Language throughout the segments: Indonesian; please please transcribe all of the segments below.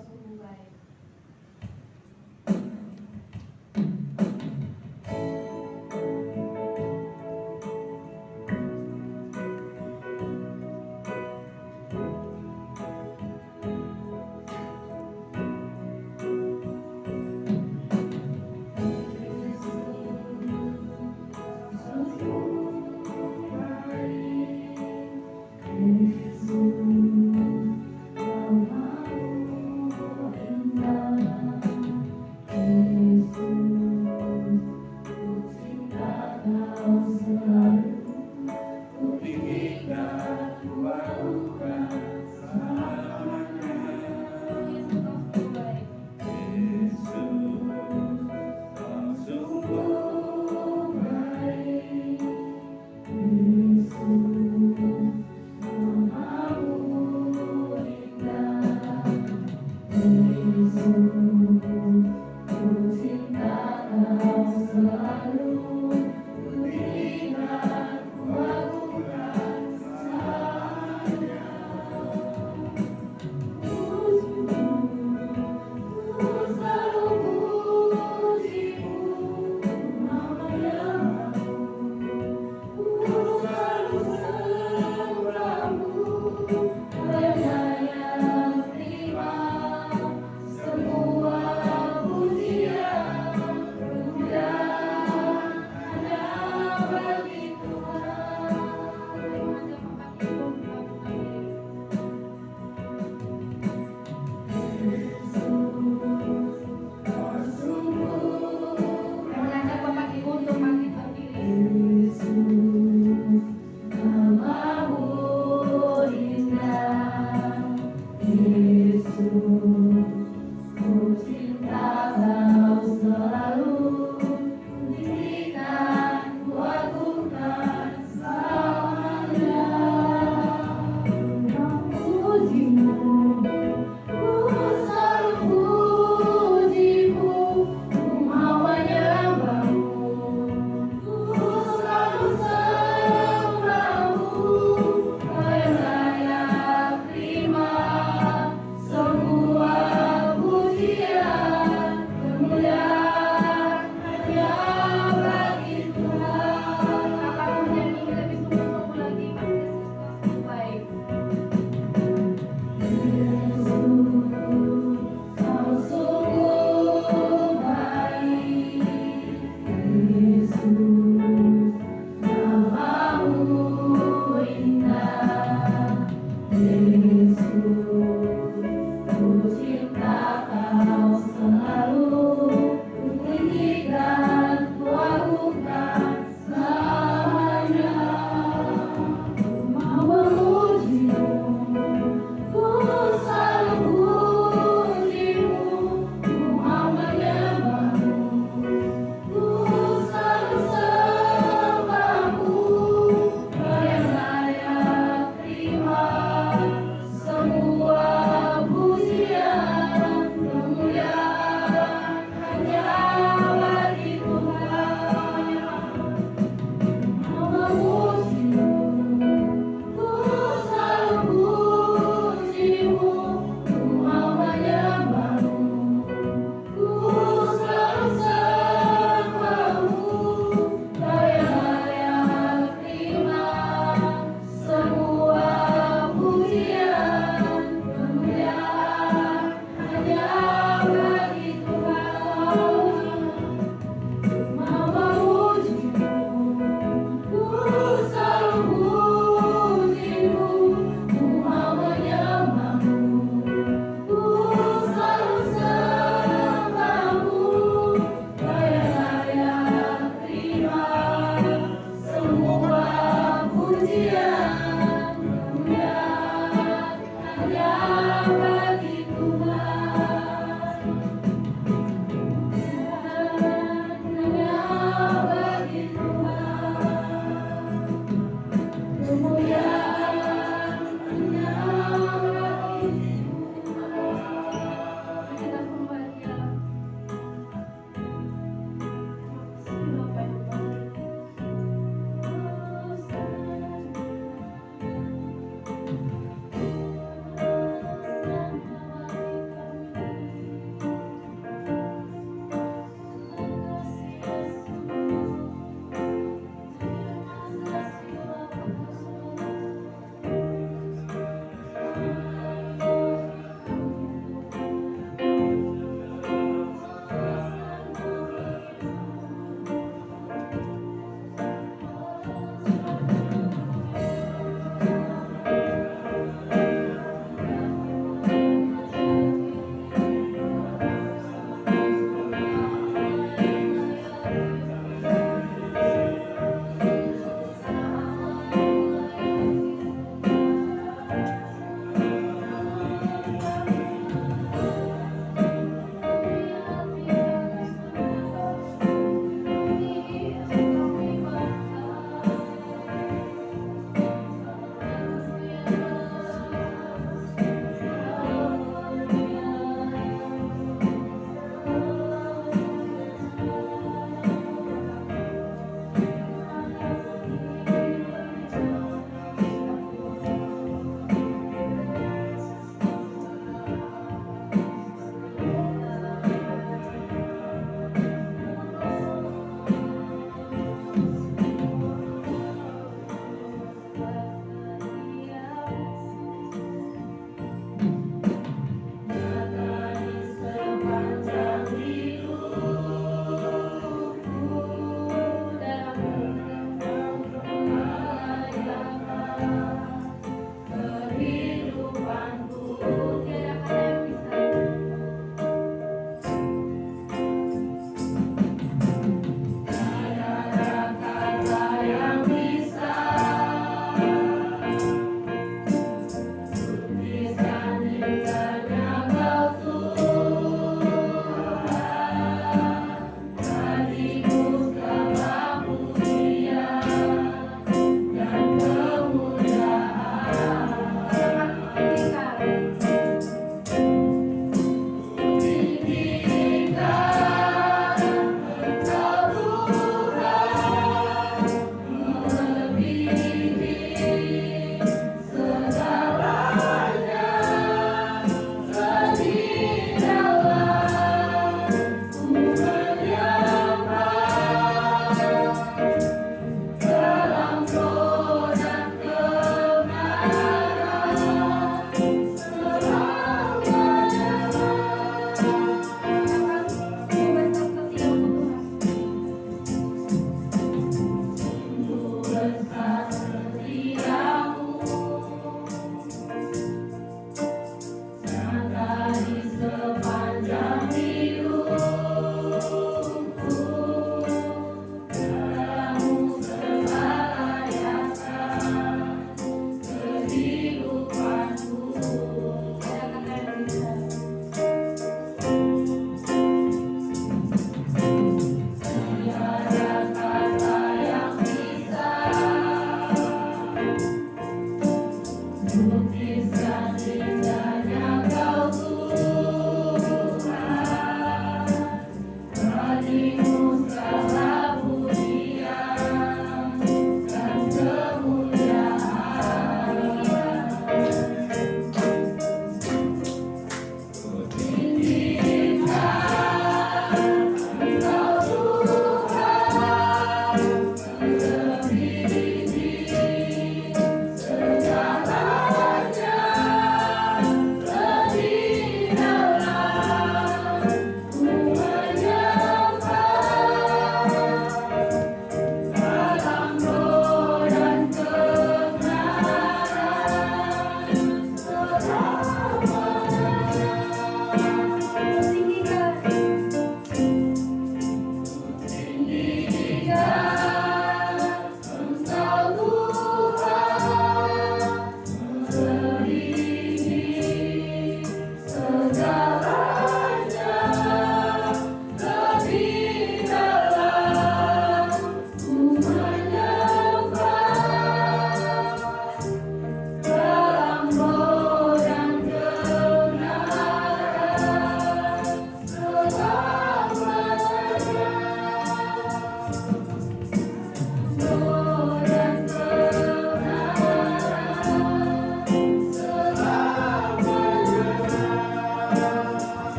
sungguh baik.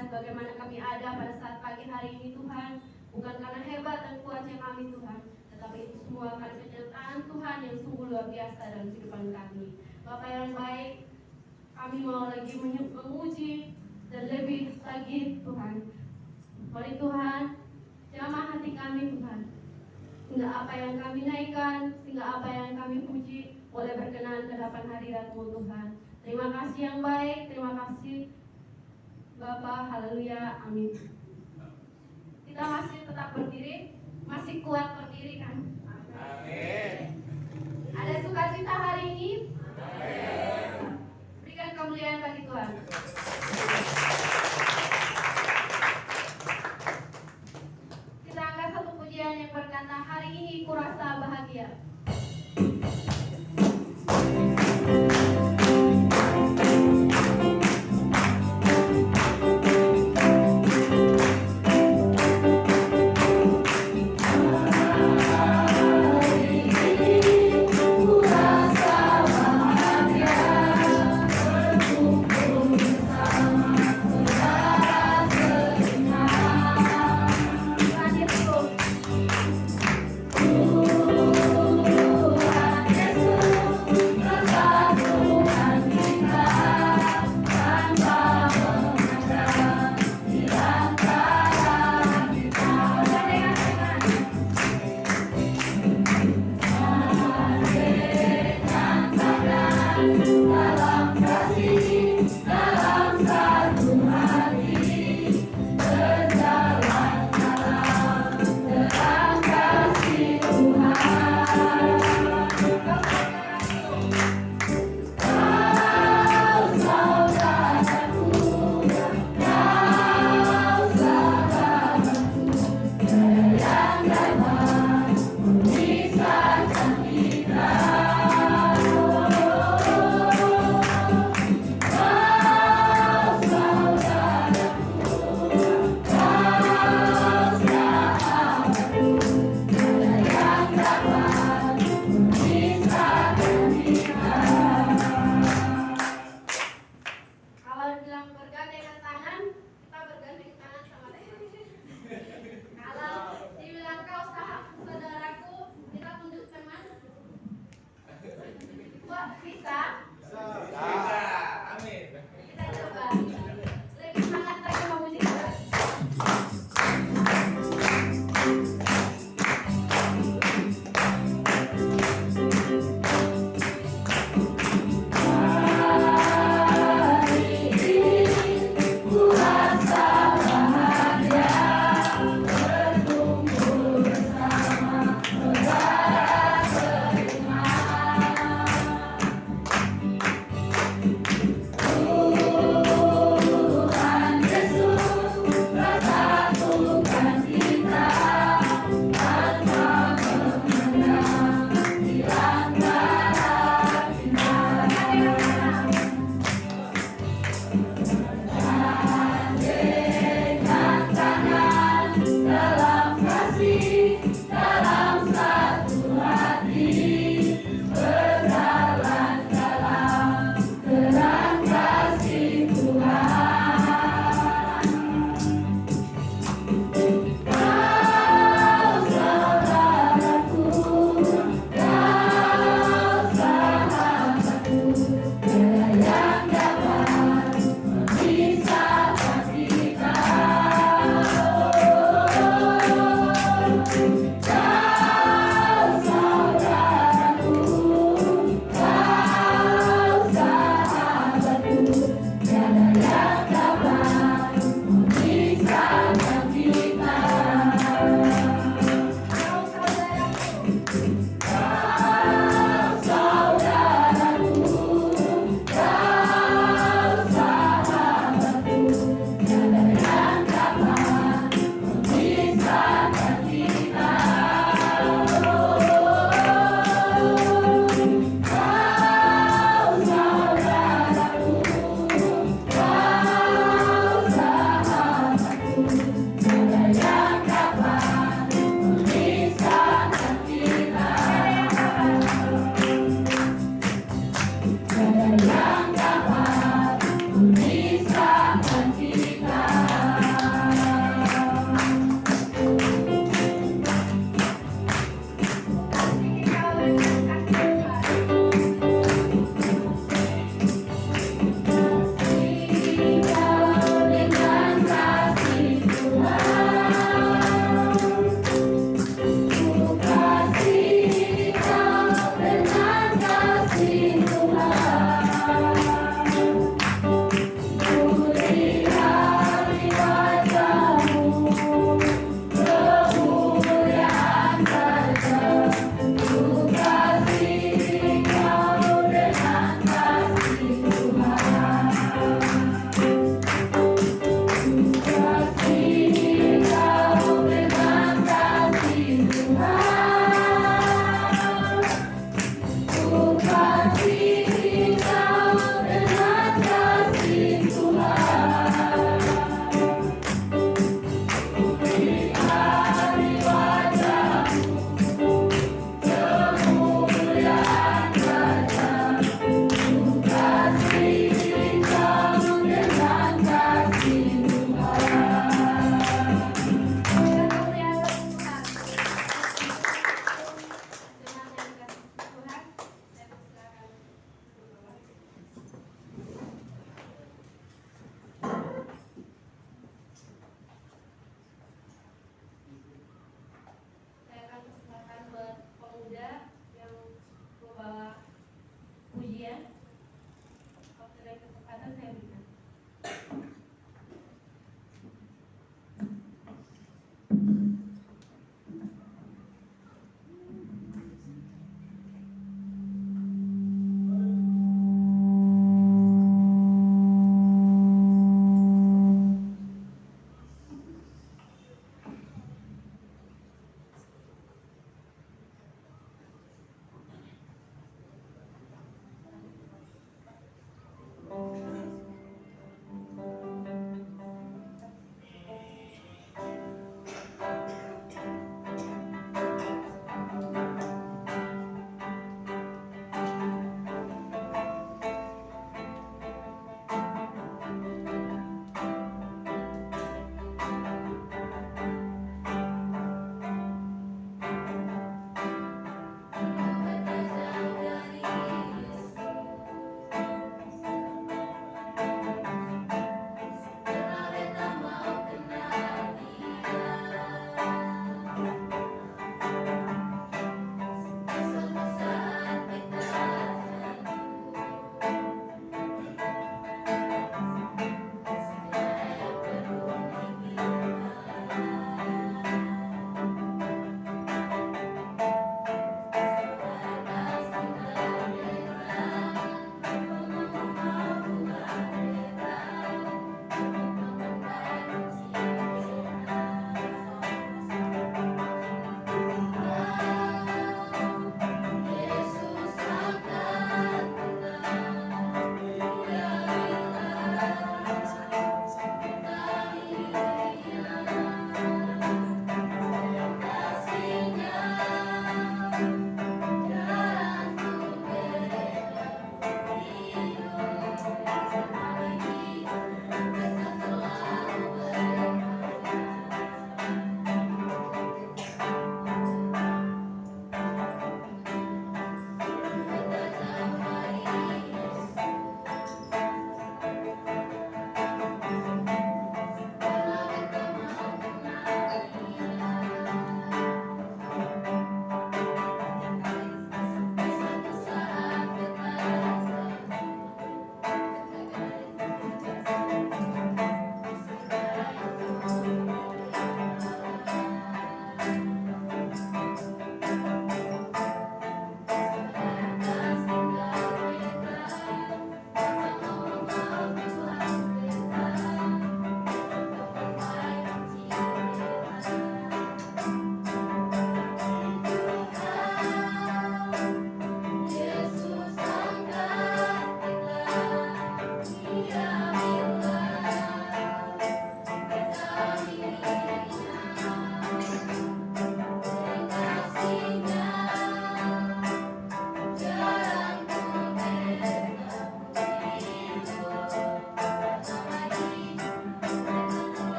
Sebagaimana kami ada pada saat pagi hari ini Tuhan, bukan karena hebat dan kuatnya kami Tuhan, tetapi itu semua karena penyertaan Tuhan yang sungguh luar biasa dalam kehidupan kami. Bapa yang baik, kami mau lagi memuji dan lebih lagi Tuhan. Mari Tuhan, jamah hati kami Tuhan, sehingga apa yang kami naikkan, sehingga apa yang kami puji boleh berkenan ke hadapan hadirat-Mu Tuhan. Terima kasih yang baik, terima kasih Bapa, haleluya, amin. Kita masih tetap berdiri, masih kuat berdiri kan? Amin. Ada sukacita hari ini? Amin. Berikan kemuliaan bagi Tuhan. Kita angkat satu pujian yang berkata, hari ini kurasa bahagia. Bersama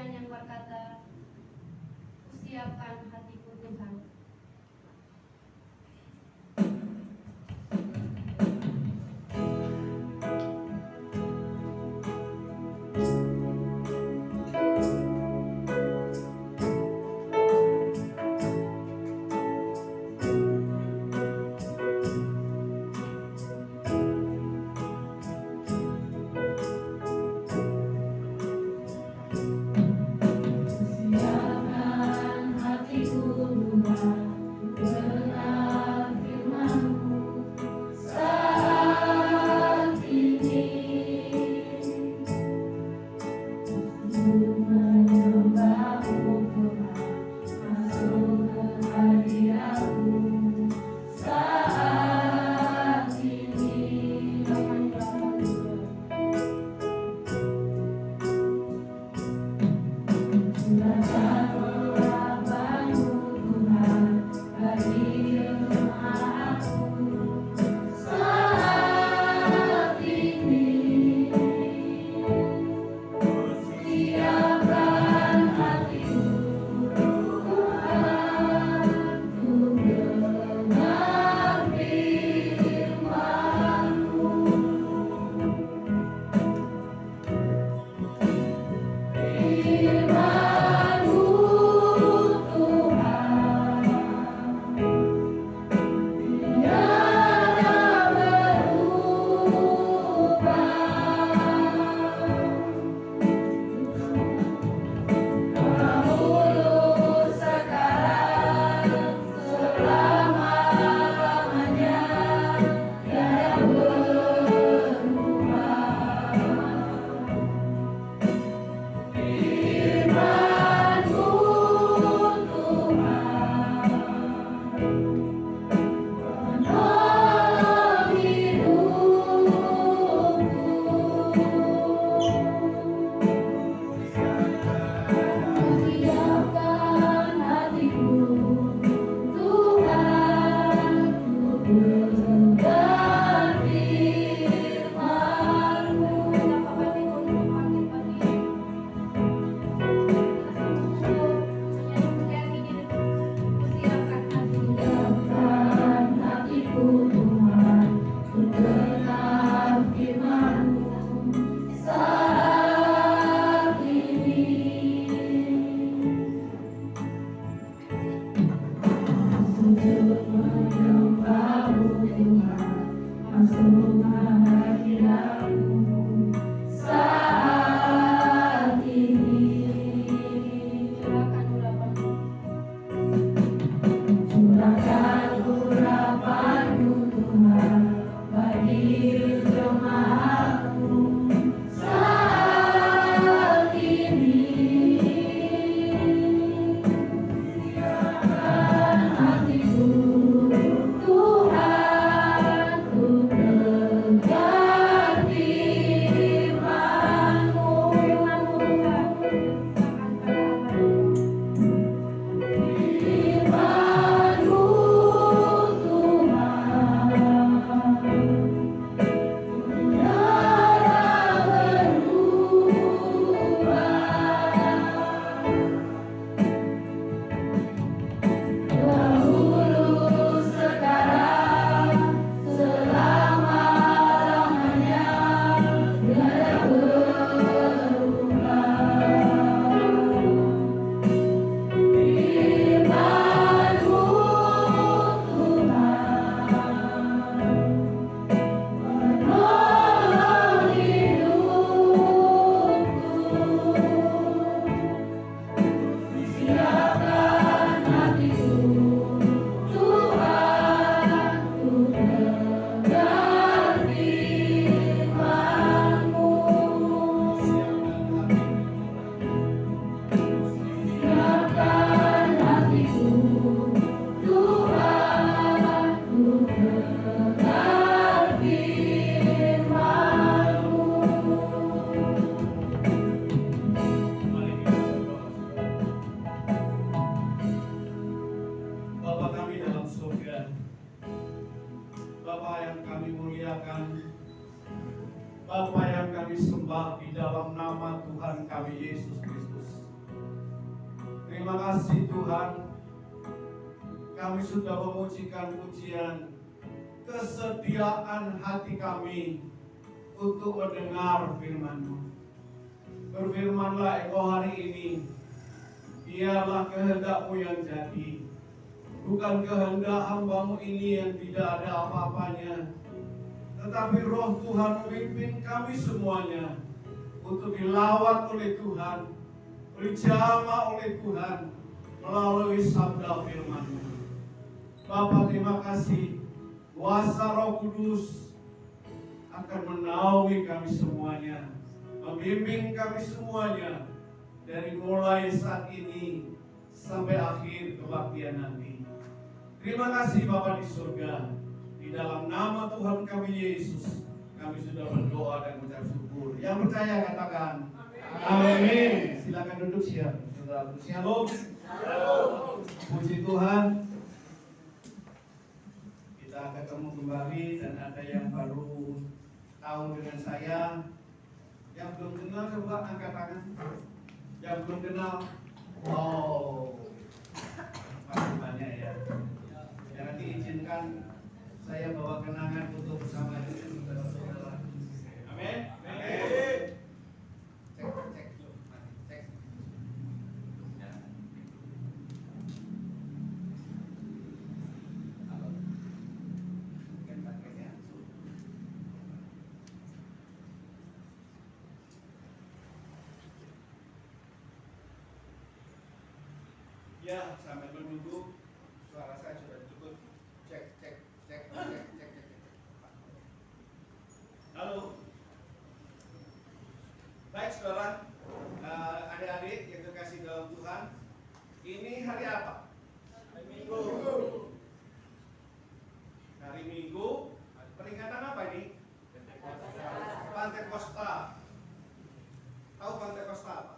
kesaksian yang berkata, "Kusiapkan hatiku Tuhan." Bapa yang kami sembah di dalam nama Tuhan kami Yesus Kristus. kasih Tuhan, kami sudah memujikan pujian kesediaan hati kami untuk mendengar firman-Mu. Berfirmanlah Engkau hari ini, biarlah kehendak-Mu yang jadi, bukan kehendak hamba-Mu ini yang tidak ada apa-apanya, tetapi Roh Tuhan memimpin kami semuanya untuk dilawat oleh Tuhan, dijamah oleh Tuhan melalui sabda firman-Mu. Bapa, terima kasih, kuasa Roh Kudus akan menaungi kami semuanya, membimbing kami semuanya dari mulai saat ini sampai akhir kebaktian nanti. Terima kasih Bapa di surga, di dalam nama Tuhan kami Yesus kami sudah berdoa dan mengucap syukur. Yang percaya katakan amin. Silakan duduk siap. Saudara, shalom. Puji Tuhan, kita ketemu kembali dan ada yang baru tahu dengan saya. Yang belum kenal coba angkat tangan. Yang belum kenal, oh, masih banyak ya. Ya nanti izinkan saya bawa kenangan foto bersama dengan saudara-saudara. Amin. Amin. Cek. Ya, sambil menunggu suara saya sudah cukup. Cek. Halo. Baik saudara, adik-adik yang terkasih dalam Tuhan, ini hari apa? Hari Minggu. Hari Minggu, peringatan apa ini? Pantekosta. Tahu Pantekosta apa?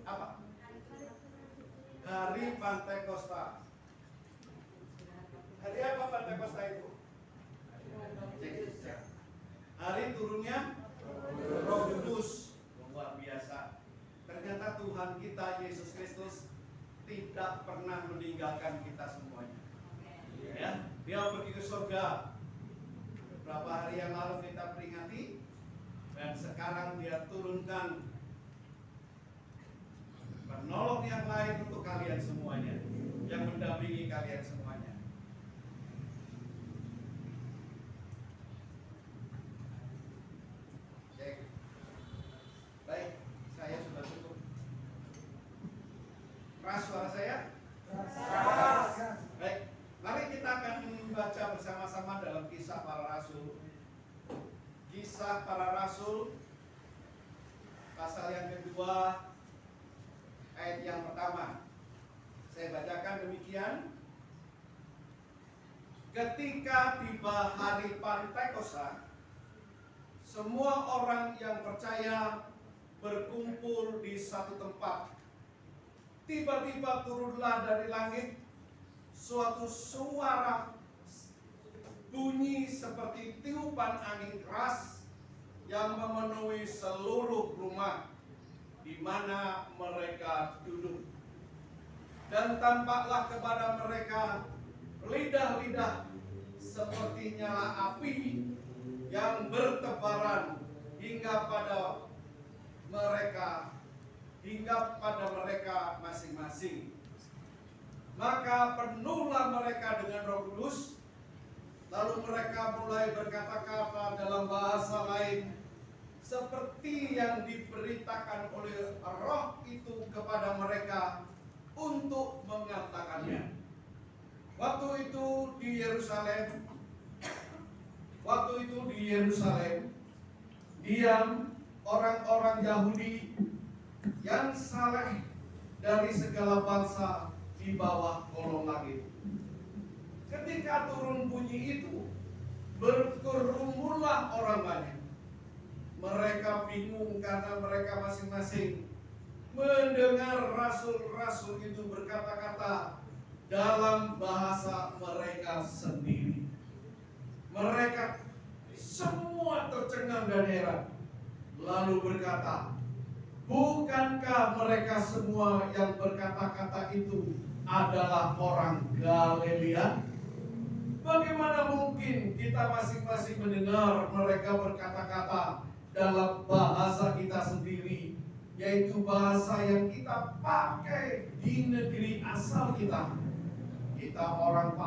Apa? Hari Pantekosta. Hari apa Pantekosta itu? Hari turunnya Roh Kudus. Luar biasa. Ternyata Tuhan kita Yesus Kristus tidak pernah meninggalkan kita semuanya. Ya, Dia pergi ke surga. Beberapa hari yang lalu kita peringati, dan sekarang Dia turunkan penolong yang lain untuk kalian semuanya, yang mendampingi kalian semuanya. Baik, saya sudah cukup. Keras suara saya? Keras. Baik, mari kita akan membaca bersama-sama dalam Kisah Para Rasul. Kisah Para Rasul, pasal yang kedua, ayat yang pertama. Saya bacakan demikian. Ketika tiba hari Pantekosta, semua orang yang percaya berkumpul di satu tempat. Tiba-tiba turunlah dari langit suatu suara bunyi seperti tiupan angin keras yang memenuhi seluruh rumah di mana mereka duduk. Dan tampaklah kepada mereka lidah-lidah seperti nyala api yang bertebaran hingga pada mereka masing-masing. Maka penuhlah mereka dengan Roh Kudus, lalu mereka mulai berkata-kata dalam bahasa lain seperti yang diberitakan oleh Roh itu kepada mereka untuk mengatakannya. Waktu itu di Yerusalem diam orang-orang Yahudi yang saleh dari segala bangsa di bawah kolong langit. Ketika turun bunyi itu, berkerumunlah orang banyak. Mereka bingung karena mereka masing-masing mendengar rasul-rasul itu berkata-kata dalam bahasa mereka sendiri. Mereka semua tercengang dan heran, lalu berkata, Bukankah mereka semua yang berkata-kata itu adalah orang Galilea? Bagaimana mungkin kita masing-masing mendengar mereka berkata-kata dalam bahasa kita sendiri, yaitu bahasa yang kita pakai di negeri asal kita? Kita orang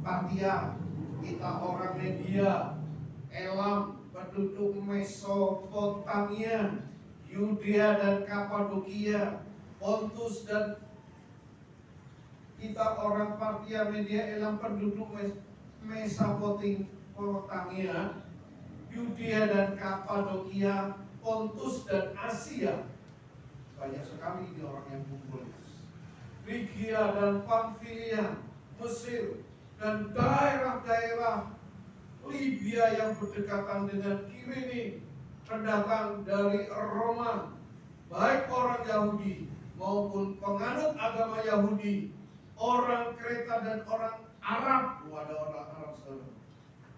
Partia, kita orang Media, Elam, penduduk Mesopotamia, Yudea dan Kapadokia, Pontus dan kita orang Partia, Media, Elam, penduduk Mesopotamia, Yudea dan Kapadokia, Pontus dan Asia. Banyak sekali ini orang yang kumpul. Frigia dan Pamfilia, Mesir, dan daerah-daerah Libya yang berdekatan dengan Kirene, pendatang dari Roma, baik orang Yahudi maupun penganut agama Yahudi, orang Kreta dan orang Arab. Ada orang Arab saudara.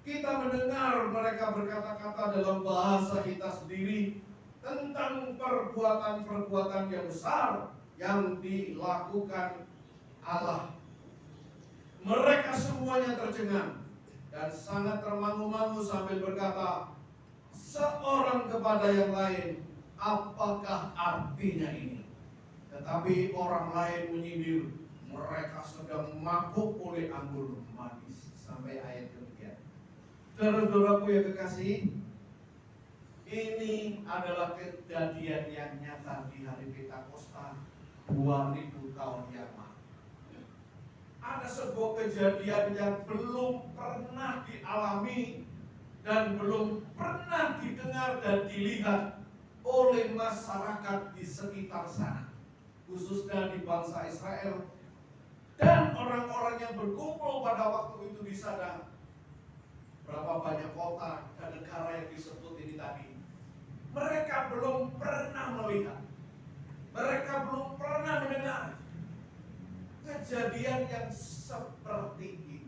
Kita mendengar mereka berkata-kata dalam bahasa kita sendiri tentang perbuatan-perbuatan yang besar yang dilakukan Allah. Mereka semuanya tercengang dan sangat termangu-mangu sambil berkata seorang kepada yang lain, apakah artinya ini? Tetapi orang lain menyindir, mereka sedang mabuk oleh anggur manis. Sampai ayat ketiga. Saudara-saudaraku yang kekasih, ini adalah kejadian yang nyata di hari Pentakosta 2000 tahun yang lalu. Ada sebuah kejadian yang belum pernah dialami dan belum pernah didengar dan dilihat oleh masyarakat di sekitar sana, khususnya di bangsa Israel dan orang-orang yang berkumpul pada waktu itu di sana. Berapa banyak kota dan negara yang disebut ini tadi, mereka belum pernah melihat, mereka belum pernah mendengar kejadian yang seperti ini.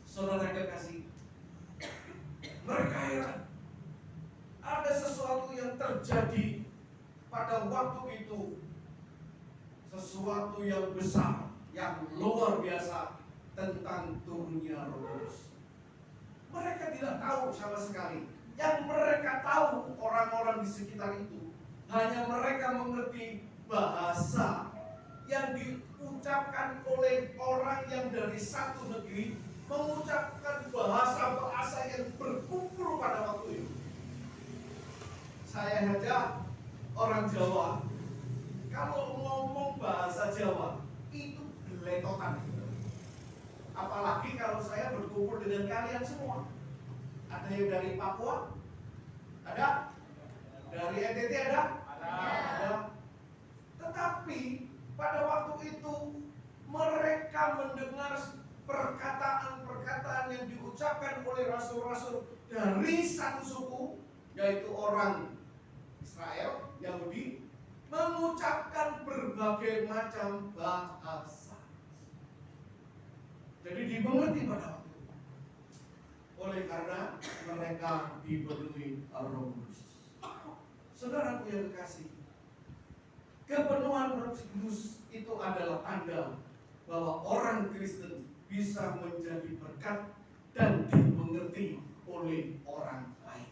Saudara kekasih, mereka heran. Ada sesuatu yang terjadi pada waktu itu, sesuatu yang besar, yang luar biasa tentang turunnya Roh Kudus. Mereka tidak tahu sama sekali. Yang mereka tahu orang-orang di sekitar itu, hanya mereka mengerti bahasa yang diucapkan oleh orang yang dari satu negeri, mengucapkan bahasa-bahasa yang berkumpul pada waktu itu. Saya saja orang Jawa, kalau ngomong bahasa Jawa itu geletotan. Apalagi kalau saya berkumpul dengan kalian semua. Ada yang dari Papua? Ada? Dari NTT ada? Ada. Tetapi pada waktu itu mereka mendengar perkataan-perkataan yang diucapkan oleh rasul-rasul dari satu suku, yaitu orang Israel, Yahudi, mengucapkan berbagai macam bahasa. Jadi dimengerti pada waktu itu. Oleh karena mereka dipenuhi Roh Kudus. Saudaraku yang kekasih, kepenuhan Roh Kudus itu adalah tanda bahwa orang Kristen bisa menjadi berkat dan dimengerti oleh orang lain.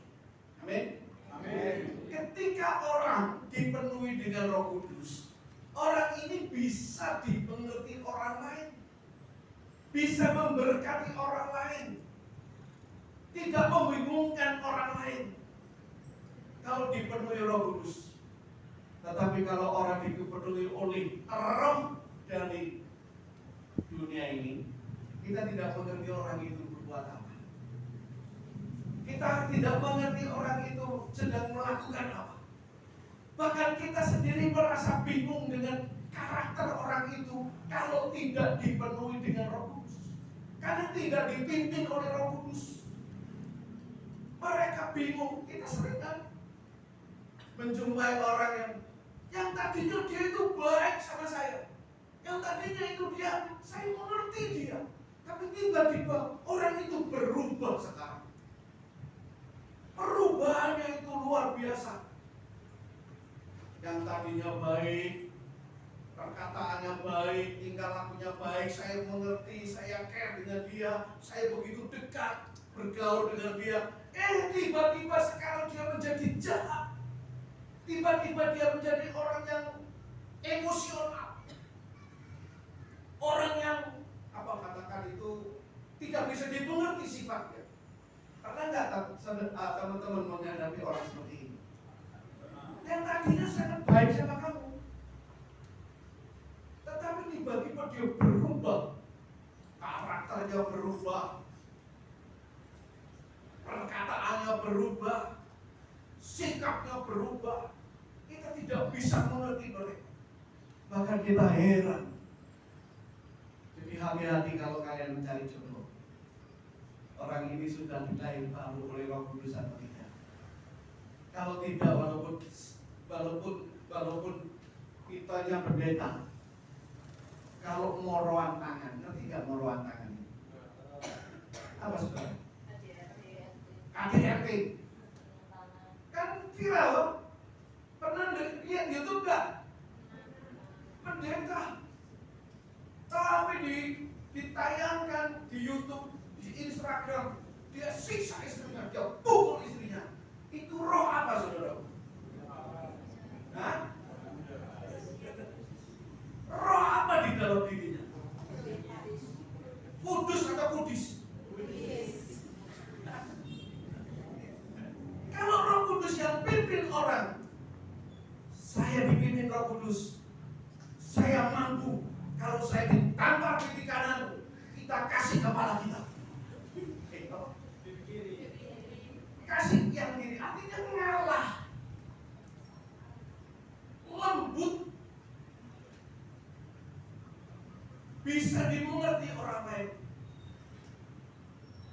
Amin. Amin. Ketika orang dipenuhi dengan Roh Kudus, orang ini bisa dimengerti orang lain, bisa memberkati orang lain, tidak membingungkan orang lain kalau dipenuhi Roh Kudus. Tetapi kalau orang dipenuhi oleh roh dari dunia ini, kita tidak mengerti orang itu berbuat apa. Kita tidak mengerti orang itu sedang melakukan apa. Bahkan kita sendiri merasa bingung dengan karakter orang itu kalau tidak dipenuhi dengan Roh Kudus. Karena tidak dipimpin oleh Roh Kudus. Mereka bingung. Kita sering kan menjumpai orang yang tadinya dia itu baik sama saya. Yang tadinya itu saya mengerti dia. Tapi tiba-tiba orang itu berubah sekarang. Perubahannya itu luar biasa. Yang tadinya baik, perkataannya baik, tingkah lakunya baik, saya mengerti, saya care dengan dia, saya begitu dekat bergaul dengan dia. Tiba-tiba sekarang dia menjadi jahat. Tiba-tiba dia menjadi orang yang emosional. Orang yang katakan itu tidak bisa dimengerti sifatnya. Pernah nggak teman-teman menghadapi orang seperti ini? Yang tadinya sangat baik sama kamu, tetapi tiba-tiba dia berubah, karakternya berubah, perkataannya berubah, sikapnya berubah. Kita tidak bisa mengerti mereka, bahkan kita heran. Jadi hati-hati kalau kalian mencari jodoh. Orang ini sudah dilahirkan baru oleh Roh Kudus atau tidak? Kalau tidak, walaupun kitanya pendeta, kalau moroan tangan, ngerti nggak moroan tangan? Apa saudara? KDRT. Kan viral loh. Pernah lihat YouTube nggak? Pendeta. Tapi ditayangkan di YouTube, di Instagram, dia siksa istrinya, dia pukul istrinya. Itu roh apa saudara? Hah? Roh apa di dalam dirinya? Kudus atau kudis? Kalau Roh Kudus yang pimpin orang, saya dipimpin Roh Kudus, saya mampu. Kalau saya ditampar di kanan, kita kasih kepala kita. Kasih yang diri, artinya ngalah, lembut, bisa dimengerti orang lain,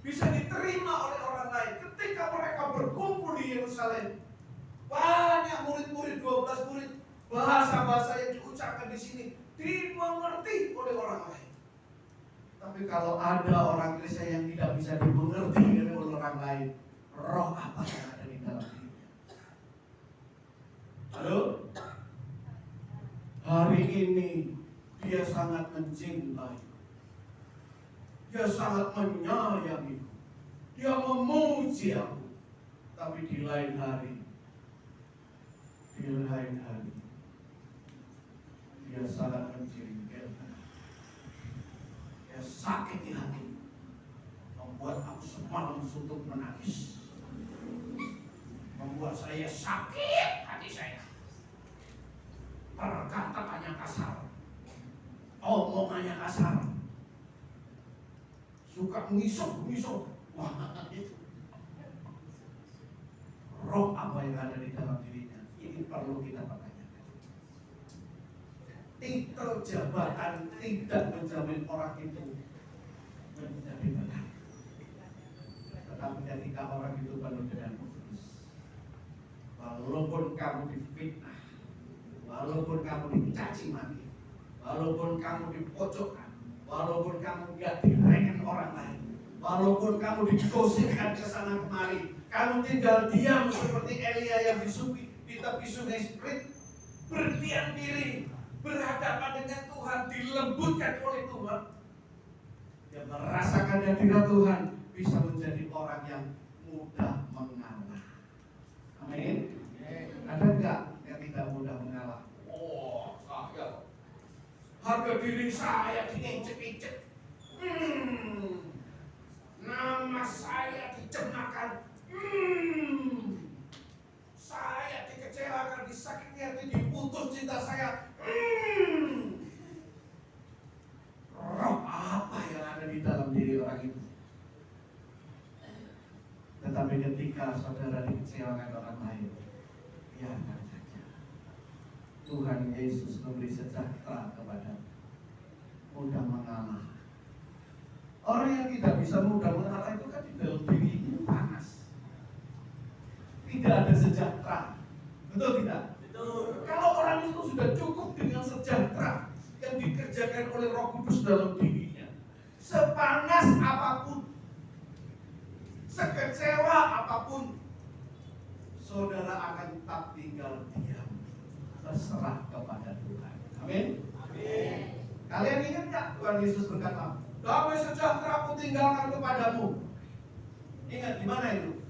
bisa diterima oleh orang lain. Ketika mereka berkumpul di Yerusalem, banyak murid-murid, 12 murid, bahasa-bahasa yang diucapkan di sini dimengerti oleh orang lain. Tapi kalau ada orang Kristen yang tidak bisa dimengerti oleh orang lain, roh apa yang ada di dalam dirinya? Halo? Hari ini dia sangat mencintai, dia sangat menyayangi, dia memuji aku. Tapi di lain hari, dia sangat menjengkelkan, dia sakit di hati, membuat aku semalam suntuk menangis, membuat saya sakit hati saya. Perkataannya kasar, omongannya kasar, suka ngisuk. Wah, itu roh apa yang ada di dalam dirinya? Ini perlu kita pertanyakan. Titel jabatan tidak menjamin orang itu menjadi benar. Tetapi ketika orang itu penuh dengan kudus, walaupun kamu difitnah, walaupun kamu dicaci maki, walaupun kamu dipojokkan, walaupun kamu tidak direken orang lain, walaupun kamu digosipkan ke sana kemari, kamu tinggal diam seperti Elia yang di tepi sungai Sprit, berdiam diri, berhadapan dengan Tuhan, dilembutkan oleh Tuhan. Dia merasakan hadirat Tuhan, bisa menjadi orang yang mudah mengalah. Amin. Ada enggak yang tidak mudah mengalah? Oh, saya harga diri saya diinjek-injek, nama saya dicemahkan, saya dikecewakan, disakiti hati, diputus cinta saya. Roh apa yang ada di dalam diri orang itu? Tetapi ketika saudara dikecewakan orang lain, biarkan saja. Tuhan Yesus memberi sejahtera kepada mudah mengalah. Orang yang tidak bisa mudah mengalah itu kan di dalam dirinya panas, tidak ada sejahtera. Betul tidak? Betul. Kalau orang itu sudah cukup dengan sejahtera yang dikerjakan oleh Roh Kudus dalam dirinya, sepanas apapun, sekecewa apapun, saudara akan tetap tinggal diam. berserah kepada Tuhan. Amin. Kalian ingat nggak Tuhan Yesus berkata, damai sejahtera ku tinggalkan kepadamu. Ingat di mana itu?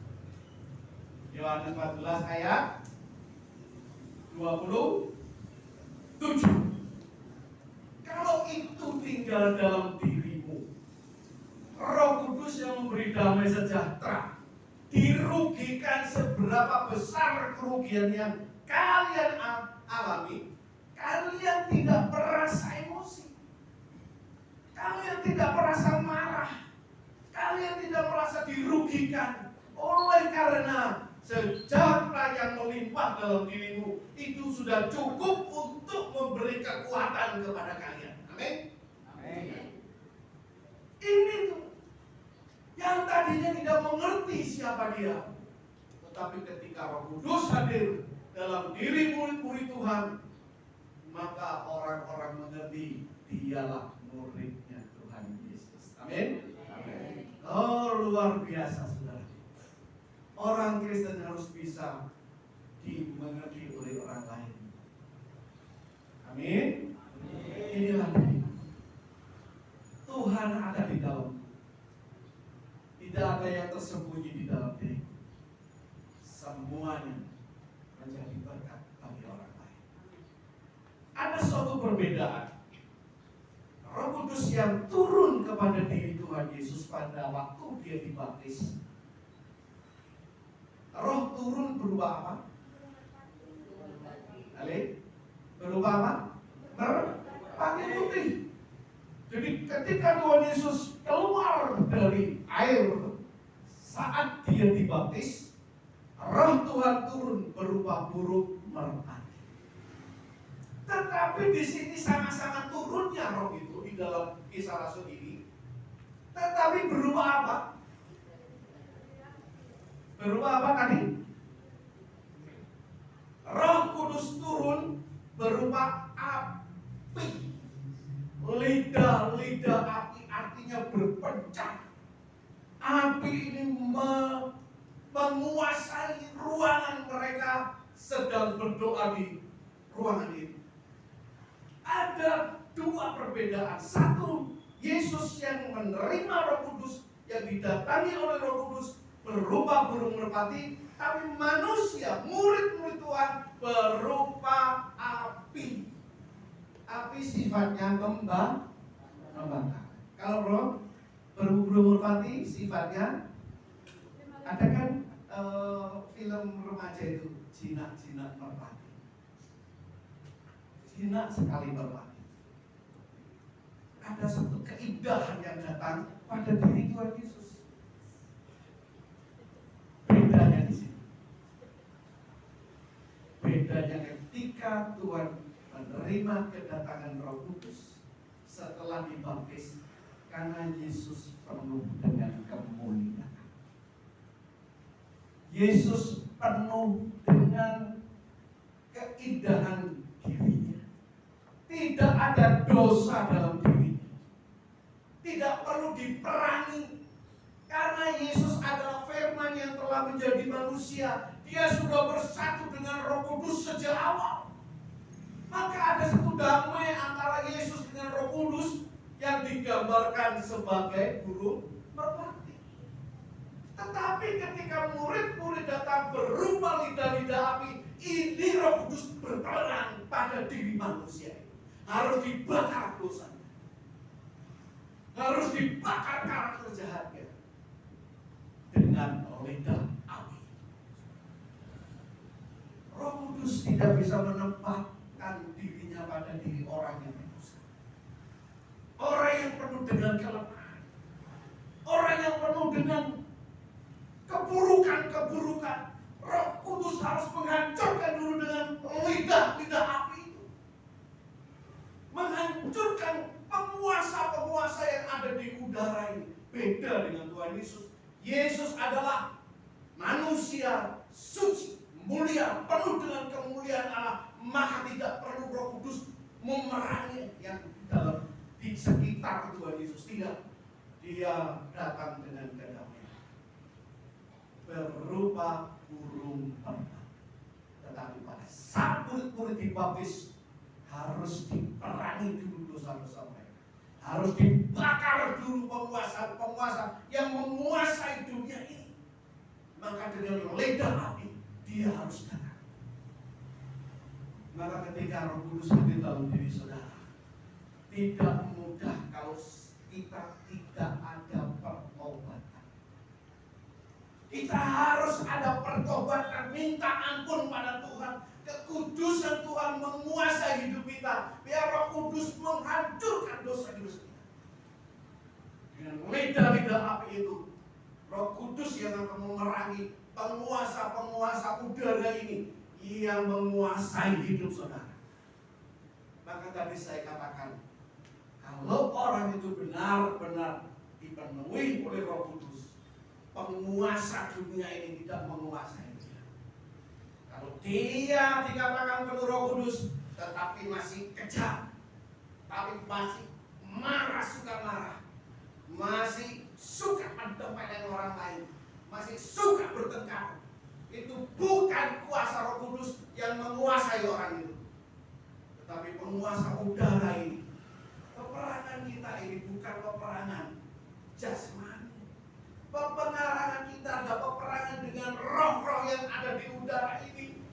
Yohanes 14 ayat 27. Kalau itu tinggal dalam dirimu, Roh Kudus yang memberi damai sejahtera, dirugikan seberapa besar kerugian yang kalian alami, kalian tidak merasa emosi, kalian tidak merasa marah, kalian tidak merasa dirugikan, oleh karena sejahtera yang melimpah dalam dirimu itu sudah cukup untuk memberi kekuatan kepada kalian. Amin. Ini tuh yang tadinya tidak mengerti siapa dia, tetapi ketika Roh Kudus hadir dalam diri murid-murid Tuhan, maka orang-orang mengerti dialah muridnya Tuhan Yesus. Amin. Oh, luar biasa, saudara. Orang Kristen harus bisa dimengerti oleh orang lain. Amin. Inilah diri. Tuhan ada di dalam. Tidak ada yang tersembunyi di dalam diri. Semuanya menjadi berkat bagi orang lain. Ada suatu perbedaan. Roh Kudus yang turun kepada diri Tuhan Yesus pada waktu dia dibaptis. Roh turun berupa apa? Berupa apa? Merpati putih. Jadi ketika Tuhan Yesus keluar dari air saat dia dibaptis, Roh Tuhan turun berupa burung merpati. Tetapi di sini sama-sama turunnya roh itu di dalam Kisah Rasul ini. Tetapi berupa apa? Berupa apa tadi? Roh Kudus turun berupa api. Lidah api artinya berpecah. Api ini menguasai ruangan mereka sedang berdoa di ruangan itu. Ada dua perbedaan. Satu, Yesus yang menerima Roh Kudus, yang didatangi oleh Roh Kudus berupa burung merpati, tapi manusia, murid-murid Tuhan berupa api. Api sifatnya membakar. Kalau burung merpati sifatnya, ada kan film remaja itu jinak-jinak merpati. Jinak sekali merpati. Ada satu keindahan yang datang pada diri Tuhan Yesus. Bedanya di sini. Bedanya ketika Tuhan menerima kedatangan Roh Kudus setelah dibaptis, karena Yesus penuh dengan kemuliaan. Yesus penuh dengan keindahan dirinya. Tidak ada dosa dalam dirinya. Tidak perlu diperangi. Karena Yesus adalah firman yang telah menjadi manusia. Dia sudah bersatu dengan Roh Kudus sejak awal. Maka ada satu damai antara Yesus dengan Roh Kudus yang digambarkan sebagai burung merpati. Tetapi ketika murid-murid datang berupa lidah-lidah api, ini Roh Kudus berperang pada diri manusia. Harus dibakar dosanya. Harus dibakar karakter jahatnya dengan lidah api. Roh Kudus tidak bisa menempatkan dirinya pada diri orang yang berdosa. Orang yang penuh dengan kelemahan. Orang yang penuh dengan keburukan-keburukan. Roh Kudus harus menghancurkan dulu dengan lidah-lidah api itu. Menghancurkan penguasa-penguasa yang ada di udara ini. Beda dengan Tuhan Yesus. Yesus adalah manusia suci, mulia, penuh dengan kemuliaan Allah. Maka tidak perlu Roh Kudus memerangi yang di sekitar Tuhan Yesus. Tidak. Dia datang dengan kedamaian berupa burung merpati. Tetapi pada saat murid-murid dibaptis, harus diperangi dulu dosa-dosa mereka. Harus dibakar dulu penguasa-penguasa yang menguasai dunia ini. Maka dengan lidah api dia harus datang. Maka ketika Roh Kudus hadir dalam diri saudara, tidak mudah kalau kita tidak ada pertobatan. Kita harus ada pertobatan, minta ampun pada Tuhan. Kekudusan Tuhan menguasai hidup kita. Biar Roh Kudus menghancurkan dosa-dosa kita. Dengan lidah-lidah api itu, Roh Kudus yang akan memerangi penguasa-penguasa udara ini yang menguasai hidup saudara. Maka tadi saya katakan, kalau orang itu benar-benar dipenuhi oleh Roh Kudus, penguasa dunia ini tidak menguasai dia. Kalau dia dikatakan penuh Roh Kudus, tetapi masih kejam, tapi masih marah, suka marah, masih suka mendempeleng orang lain, masih suka bertengkar, itu bukan kuasa Roh Kudus yang menguasai orang itu, tetapi penguasa udara ini. Peperangan kita ini bukan peperangan jasmani. Peperangan kita adalah peperangan dengan roh-roh yang ada di udara ini.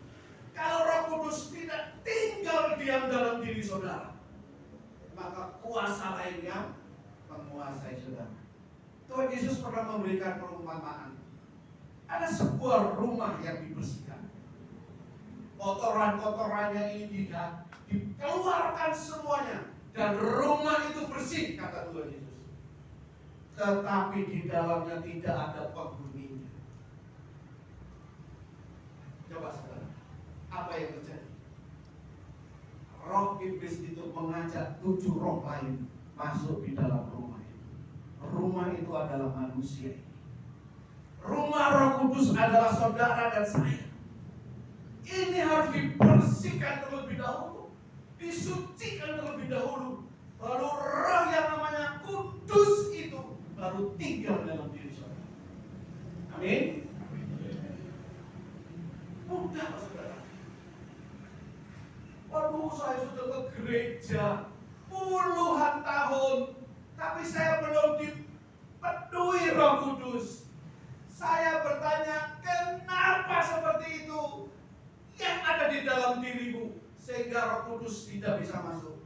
Kalau Roh Kudus tidak tinggal diam dalam diri saudara, maka kuasa lain yang menguasai saudara. Tuhan Yesus pernah memberikan perumpamaan. Ada sebuah rumah yang dibersihkan. Kotoran-kotorannya ini dikeluarkan semuanya. Dan rumah itu bersih, kata Tuhan Yesus. Tetapi di dalamnya tidak ada penghuninya. Coba saudara, apa yang terjadi? Roh iblis itu mengajak 7 roh lain masuk di dalam rumah itu. Rumah itu adalah manusia ini. Rumah Roh Kudus adalah saudara dan saya. Ini harus dibersihkan terlebih dahulu, disucikan terlebih dahulu. Lalu roh yang namanya kudus itu baru tinggal dalam diri saudara. Amin. Mudah saudara. Waduh, saya sudah ke gereja puluhan tahun, tapi saya belum dipenuhi Roh Kudus. Saya bertanya, kenapa seperti itu? Yang ada di dalam dirimu sehingga Roh Kudus tidak bisa masuk.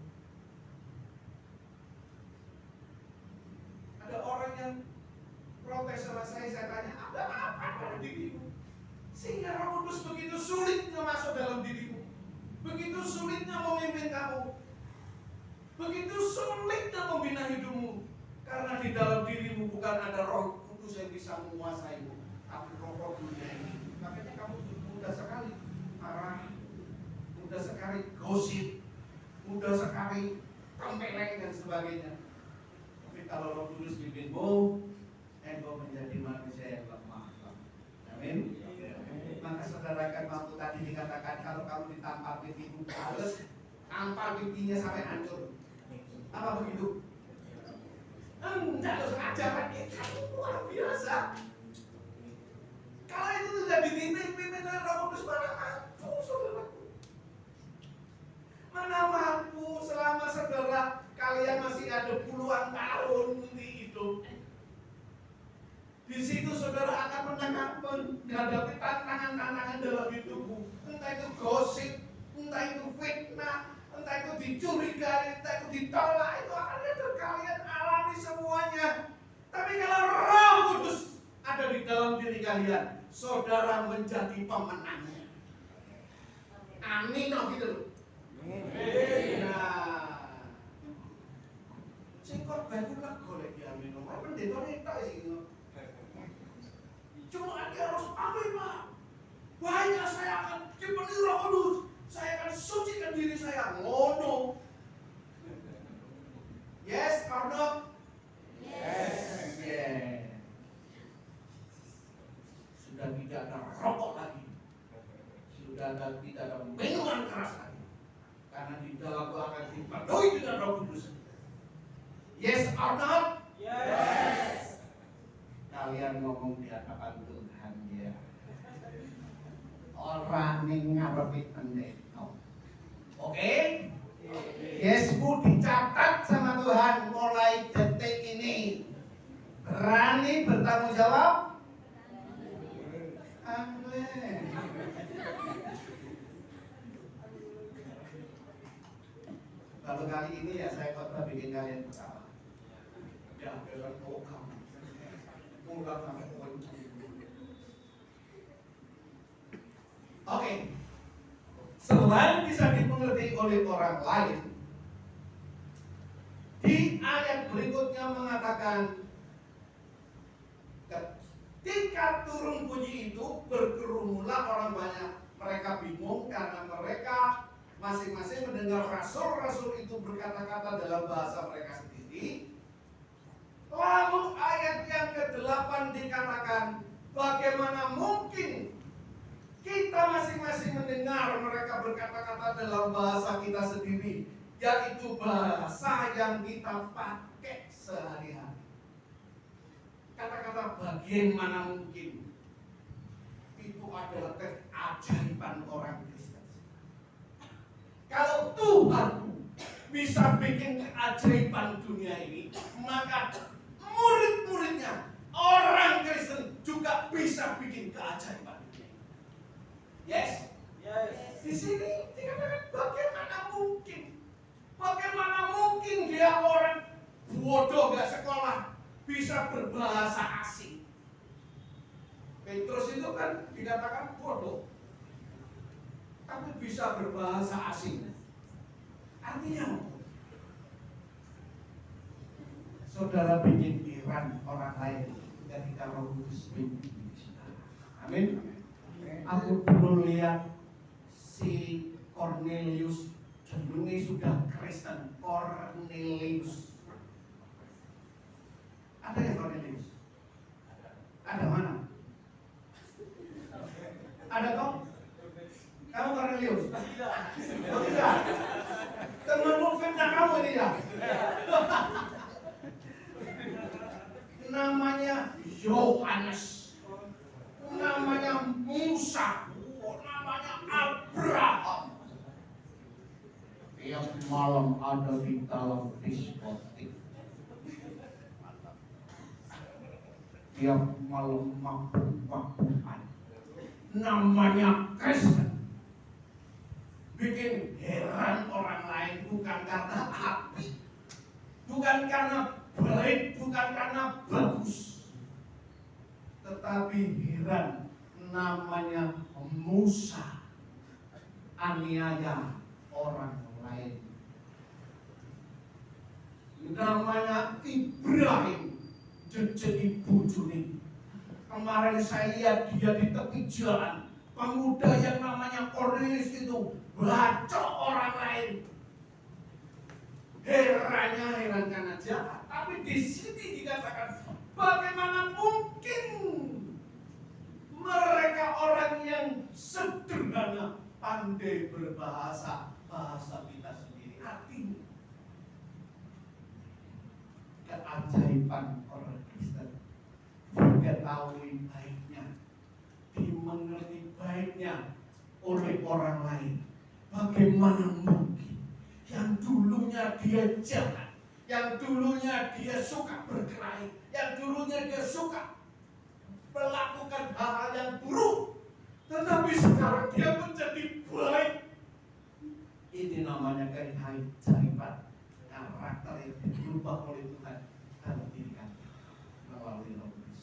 Ada orang yang protes sama saya tanya, ada apa pada dirimu? Sehingga Roh Kudus begitu sulitnya masuk dalam dirimu. Begitu sulitnya memimpin kamu. Begitu sulitnya membina hidupmu. Karena di dalam dirimu bukan ada Roh Kudus yang bisa menguasaimu, tapi roh-roh dunia ini. Makanya kamu mudah sekali marah, mudah sekali gosip, mudah sekali tempeleng dan sebagainya. Tapi kalau Roh Kudus pimpinmu, engkau menjadi manusia yang lemah. Amin. Maka saudara kan waktu tadi dikatakan kalau kamu ditampar pipimu halus, tampar pipinya sampai hancur. Apa begitu? Enggak, ajaran kamu luar biasa. Kalau itu tidak dipimpin oleh Roh Kudus, mana mampu saudaraku? Mana mampu selama saudara kalian masih ada puluhan tahun di hidup. Di situ saudara akan menghadapi tantangan-tantangan dalam hidupmu. Entah itu gosip, entah itu fitnah, entah itu dicurigai, entah itu ditolak, itu akan ada kalian alami semuanya. Tapi kalau Roh Kudus ada di dalam diri kalian, saudara menjadi pemenangnya. Amin, gitu loh. Nah, sing korban ku lego lek diamin. Ora pendeta nek sih. Cuma dia harus amin, Pak. Banyak saya akan dipenuhi Roh Kudus. Saya akan sucikan diri saya. Ngono. Yes or no? Yes. Yeah. Sudah tidak ada rokok lagi. Sudah tidak ada minuman keras lagi. Karena di dalam itu akan dipenuhi dengan Roh Kudus. Yes or not? Yes. Kalian ngomong di hadapan Tuhan ya. orang yang ngarepe pendeta. Oke? Yes, Bu, dicatat sama Tuhan mulai detik ini. Berani bertanggung jawab? Amin. Lalu kali ini ya saya khotbah bikin kalian ketawa. Ya, dengan kamu. Mulai sampai kunci. Oke. Selain bisa dimengerti oleh orang lain, di ayat berikutnya mengatakan ketika turun bunyi itu berkerumunlah orang banyak. Mereka bingung karena mereka masing-masing mendengar rasul-rasul itu berkata-kata dalam bahasa mereka sendiri. Lalu ayat yang ke-8 dikatakan, bagaimana mungkin kita masing-masing mendengar mereka berkata-kata dalam bahasa kita sendiri, yaitu bahasa yang kita pakai sehari-hari. Kata-kata bagaimana mungkin itu adalah keajaiban orang Kristen. Kalau Tuhan bisa bikin keajaiban dunia ini, maka murid-muridnya orang Kristen juga bisa bikin keajaiban. Yes? Yes. Di sini dikatakan bagaimana mungkin? Bagaimana mungkin dia orang bodoh gak sekolah bisa berbahasa asing? Petrus itu kan dikatakan bodoh, tapi bisa berbahasa asing. Artinya saudara bikin heran orang lain ketika Roh Kudus bimbing. Amin. Aku dulu lihat si Cornelius, jenenge sudah Kristen, Cornelius. Ada ya Cornelius? Ada mana? Ada toh? Kamu Cornelius? Oh tidak. Teman mufidnya kamu ini ya? Namanya Yohanes, namanya Musa, namanya Abraham. Tiap malam ada di dalam diskotik. Tiap malam mabuk-mabukan. Namanya Kristen. Bikin heran orang lain bukan karena api, bukan karena baik, bukan karena bagus, tetapi heran namanya Musa aniaya orang lain, namanya Ibrahim jadi bujuni. Kemarin saya lihat dia di tepi jalan, pemuda yang namanya Cornelius itu bacok orang lain. Herannya heran karena jahat. Tapi di sini dikatakan bagaimana mungkin mereka orang yang sederhana pandai berbahasa bahasa kita sendiri. Artinya keajaiban orang Kristen diketahui baiknya, dimengerti baiknya oleh orang lain. Bagaimana mungkin yang dulunya dia jahat, yang dulunya dia suka berkelahi, yang dulunya dia suka melakukan hal-hal yang buruk, tetapi sekarang dia menjadi baik. Ini namanya keajaiban karakter yang dirubah oleh Tuhan dalam diri kami melalui Roh Kudus.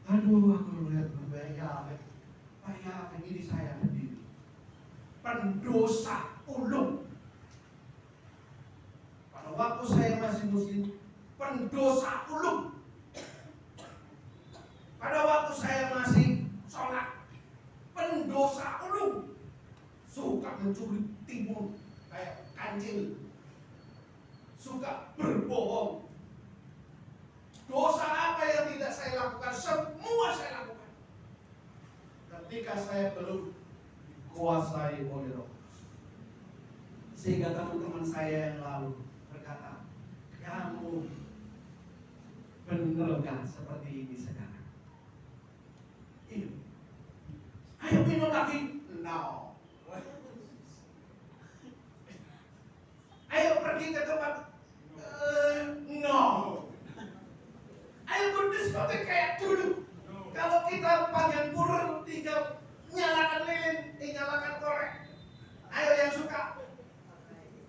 Aduh, aku lihat berbahaya. Ini saya sendiri pendosa ulung. Pada waktu saya masih muslim, pendosa ulung. Pada waktu saya masih sholat, pendosa ulung. Suka mencuri timun kayak kancil, suka berbohong. Dosa apa yang tidak saya lakukan? Semua saya lakukan. Ketika saya belum dikuasai oleh Roh Kudus, sehingga teman-teman saya yang lalu berkata, kamu benar gak seperti ini sekarang? Iya. Ayo minum lagi. No. Ayo pergi ke tempat. No. Ayo ke diskotik kayak dulu. Kalau kita panjang kurun tinggal nyalakan lilin, nyalakan korek. Ayo yang suka.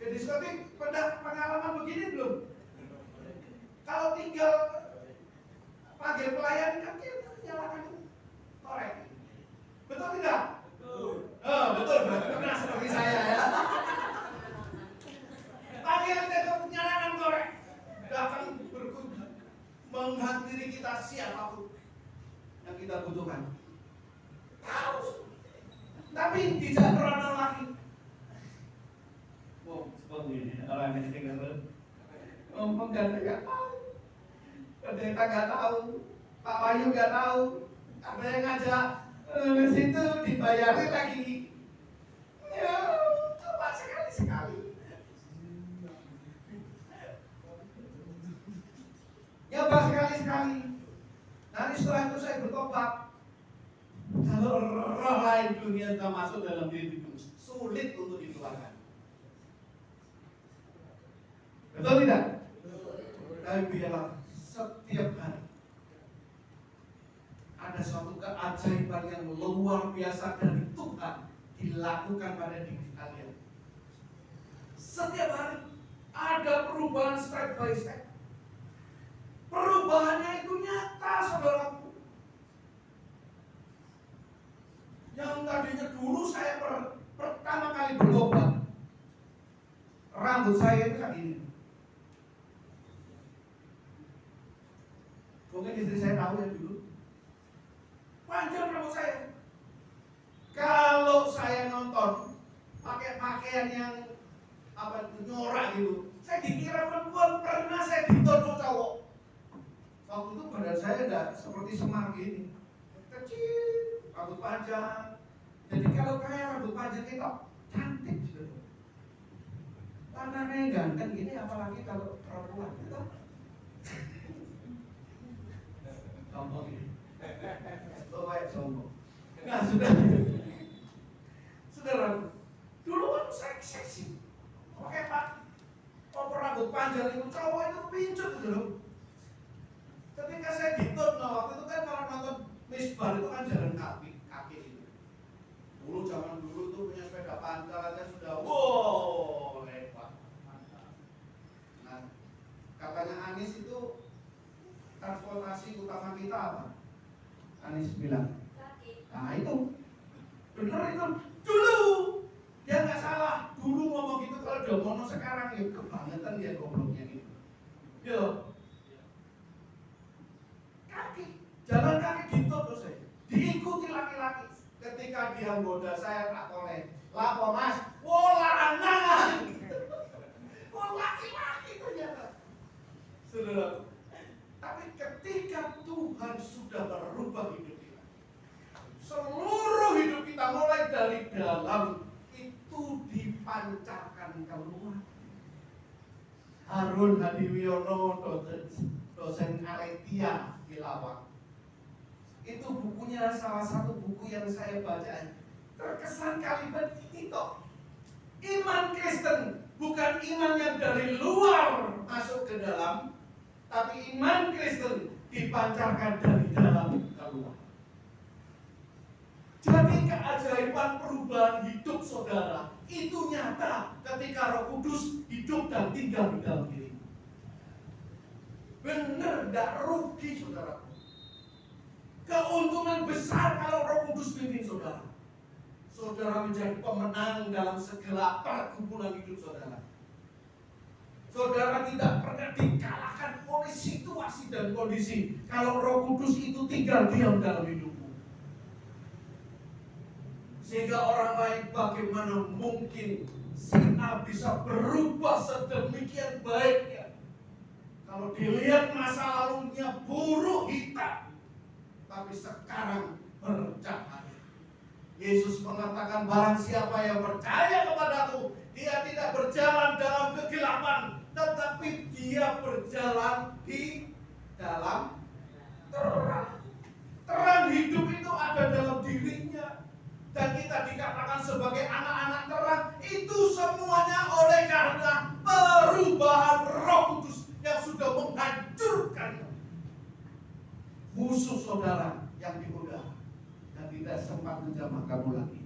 Ke diskotik pada pengalaman begini belum? Kalau tinggal panggil pelayan kan kita nyalakan korek. Betul tidak? Oh, betul. Berarti pernah seperti saya ya. Panggil kita nyalakan korek. Datang berkunjung menghampiri kita siapapun yang kita butuhkan. Tahu. Tapi tidak pernah lagi. Oh, seperti ini. Orang yang tinggal ngomong kan nggak tahu. Pendeta nggak tahu. Pak Wahyu nggak tahu. Ada yang ngajak di situ dibayarin lagi. Ya, coba sekali-sekali. Nyoba sekali-sekali. Nanti setelah itu saya bertobat. Kalau roh lain dunia sudah masuk dalam diri itu, sulit untuk dikeluarkan. Betul tidak? Tapi biarlah setiap hari ada suatu keajaiban yang luar biasa dari Tuhan dilakukan pada diri kalian. Setiap hari ada perubahan step by step. Perubahannya itu nyata, saudaraku. Yang tadinya dulu saya pertama kali bertobat, rambut saya itu kayak gini. Mungkin istri saya tahu ya dulu. Panjang rambut saya. Kalau saya nonton pakai pakaian yang nyorak gitu, saya dikira perempuan, pernah saya dituduh cowok. Waktu itu badan saya udah seperti semar gini, kecil, rambut panjang. Jadi kalau kayak rambut panjang itu cantik gitu. Warnanya ganteng gini, apalagi kalau perempuan gitu. Sombong ini. Sombong. Nah, saudara, dulu kan seksi. Pakai rambut panjang itu cowok itu pincut gitu. Ketika saya ditut, waktu itu kan kalau nonton Misbar itu kan jalan kaki itu. Dulu zaman dulu tuh punya sepeda pancal aja sudah wow hebat. Nah, katanya Anies itu transportasi utama kita apa? Anies bilang. Nah itu bener itu dulu dia nggak salah dulu ngomong gitu. Kalau udah ngomong sekarang ya kebangetan dia gobloknya gitu. Yo. Jalan kaki ditutup saya, diikuti laki-laki. Ketika dia goda saya tak boleh. Lapo mas, lanangan. Laki-laki ternyata. Saudara, tapi ketika Tuhan sudah merubah hidup kita, seluruh hidup kita mulai dari dalam itu dipancarkan keluar. Harun Hadiwiono, dosen Aletia di Lawang. Itu bukunya salah satu buku yang saya baca. Terkesan kalimat ini toh. Iman Kristen bukan iman yang dari luar masuk ke dalam, tapi iman Kristen dipancarkan dari dalam keluar. Jadi keajaiban perubahan hidup saudara itu nyata ketika Roh Kudus hidup dan tinggal di dalam diri. Benar, tidak rugi saudara. Keuntungan besar kalau Roh Kudus pimpin saudara. Saudara menjadi pemenang dalam segala pergumulan hidup saudara. Saudara tidak pernah dikalahkan oleh situasi dan kondisi kalau Roh Kudus itu tinggal diam dalam hidupmu. Sehingga orang lain bagaimana mungkin si A bisa berubah sedemikian baiknya kalau dilihat masa lalunya buruk hitam, tapi sekarang bercahaya. Yesus mengatakan barang siapa yang percaya kepadaku, dia tidak berjalan dalam kegelapan, tetapi dia berjalan di dalam terang. Terang hidup itu ada dalam dirinya. kita dikatakan sebagai anak-anak terang, itu semuanya oleh karena perubahan Roh Kudus yang sudah menghancurkan musuh saudara yang digoda dan tidak sempat menjamah kamu lagi.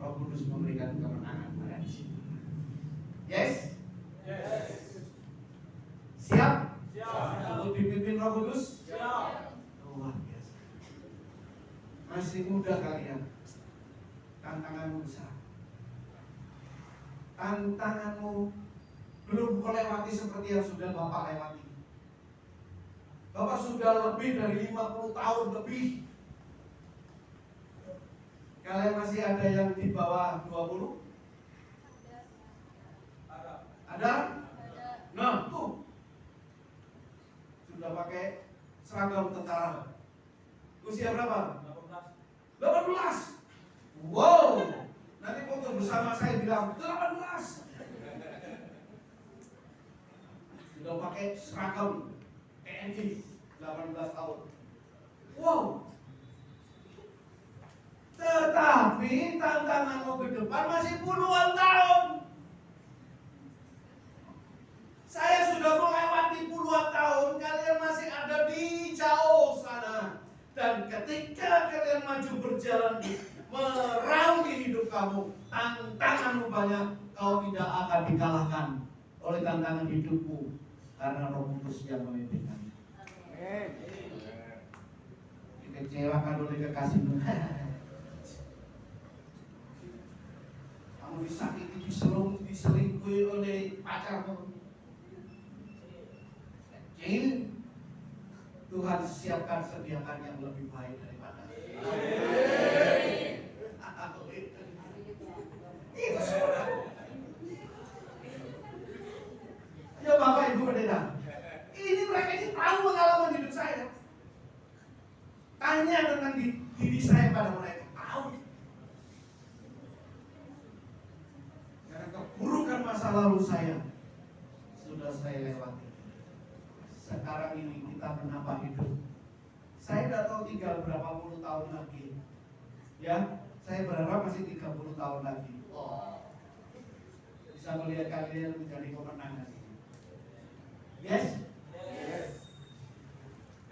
Roh Kudus memberikan kemenangan pada di sini. Yes? Yes. Siap? Siap. Untuk dipimpin Roh Kudus? Siap. Luar biasa. Masih muda kalian. Tantanganmu besar. Tantanganmu belum kau lewati seperti yang sudah Bapak lewati. Bapak sudah lebih dari 50 tahun lebih. Kalian masih ada yang di bawah 20? Ada? Nah, tuh. Sudah pakai seragam tentara. Usia berapa? 18. Wow. Nanti foto bersama saya bilang 18. Sudah pakai seragam TNI 18 tahun. Wow. Tetapi tantanganmu ke depan masih puluhan tahun. Saya sudah melewati puluhan tahun, kalian masih ada di jauh sana. Dan ketika kalian maju berjalan meraungi hidup kamu, tantanganmu banyak, kau tidak akan dikalahkan oleh tantangan hidupmu karena Roh Kudus yang memimpinkan. Dikecewakan oleh kekasihmu. Kamu disakiti, diselingkuhi oleh pacarmu. Kecil, Tuhan siapkan sediakan yang lebih baik daripada itu saudara. Ya Bapak Ibu Pendeta, ini mereka ini tahu pengalaman hidup saya. Tanya tentang diri saya pada mereka, tahu. Karena keburukan masa lalu saya sudah saya lewati. Sekarang ini kita menambah hidup. Saya tidak tahu tinggal berapa puluh tahun lagi. Ya, saya berharap masih 30 tahun lagi. Bisa melihat kalian menjadi pemenang. Yes? Yes.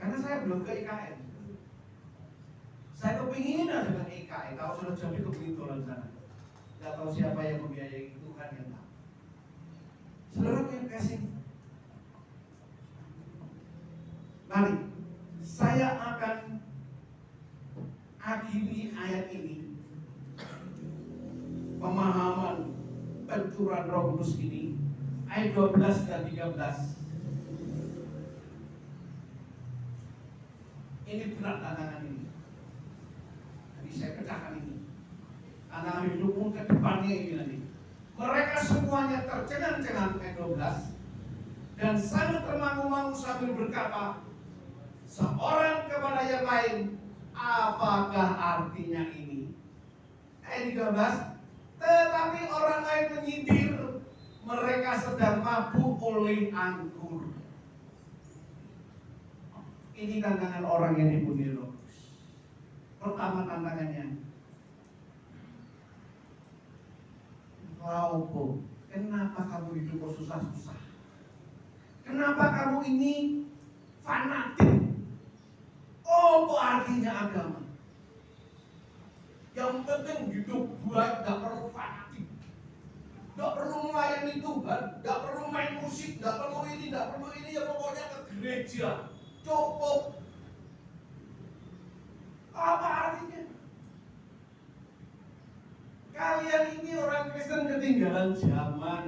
Karena saya belum ke IKN. Saya kepingin ada dengan IKN. Kalau sudah jadi kepingin turun sana. Tidak tahu siapa yang membiayai, Tuhan yang tahu. Saudara yang kasih. Mari, saya akan akhiri ayat ini. Pemahaman pencurahan Roh Kudus ini, ayat 12 dan 13. Ini berat tantangan ini. Jadi saya pecahkan ini. Tantangan hidupmu ke depannya ini nanti. Mereka semuanya tercengang-cengang ayat 12 dan sangat termangu-mangu sambil berkata, seorang kepada yang lain, apakah artinya ini? Ayat 13. Tetapi orang lain menyindir, mereka sedang mabuk oleh anggur. Ini tantangan orang yang dipenuhi Roh Kudus. Pertama tantangannya, Laupo, kenapa kamu hidup susah-susah? Kenapa kamu ini fanatik? Apa artinya agama? Yang penting hidup baik, gak perlu fanatik, gak perlu melayani Tuhan, gak perlu main musik, gak perlu ini, ya pokoknya ke gereja cukup. Apa artinya? Kalian ini orang Kristen ketinggalan zaman.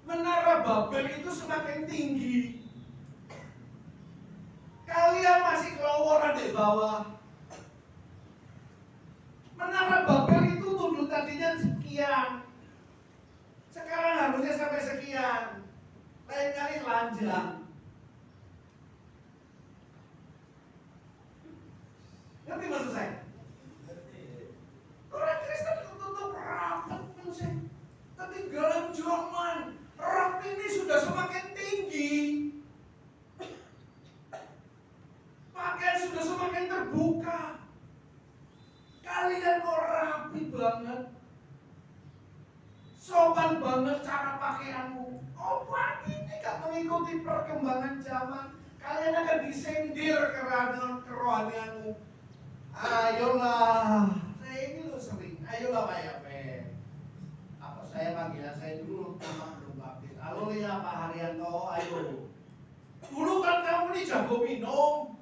Menara Babel itu semakin tinggi, kalian masih keloworan di bawah. Menara Babel itu tunduk tadinya sekian, sekarang harusnya sampai sekian, lain kali lanjang. Ngerti maksud saya? Orang Kristen tutup rapat manusia. Ketinggalan zaman, roh ini sudah semakin tinggi, pakaian sudah semakin terbuka. nyaman banget cara pakaianmu. Oh, berarti ini gak mengikuti perkembangan zaman. Kalian akan disindir kerohanianmu. Ayolah, saya ini loh sering. Ayolah Pak Yape. Apa saya panggilan saya dulu nama belum baptis. Halo ya Pak Haryanto, ayo. Dulu kan kamu ini jago minum.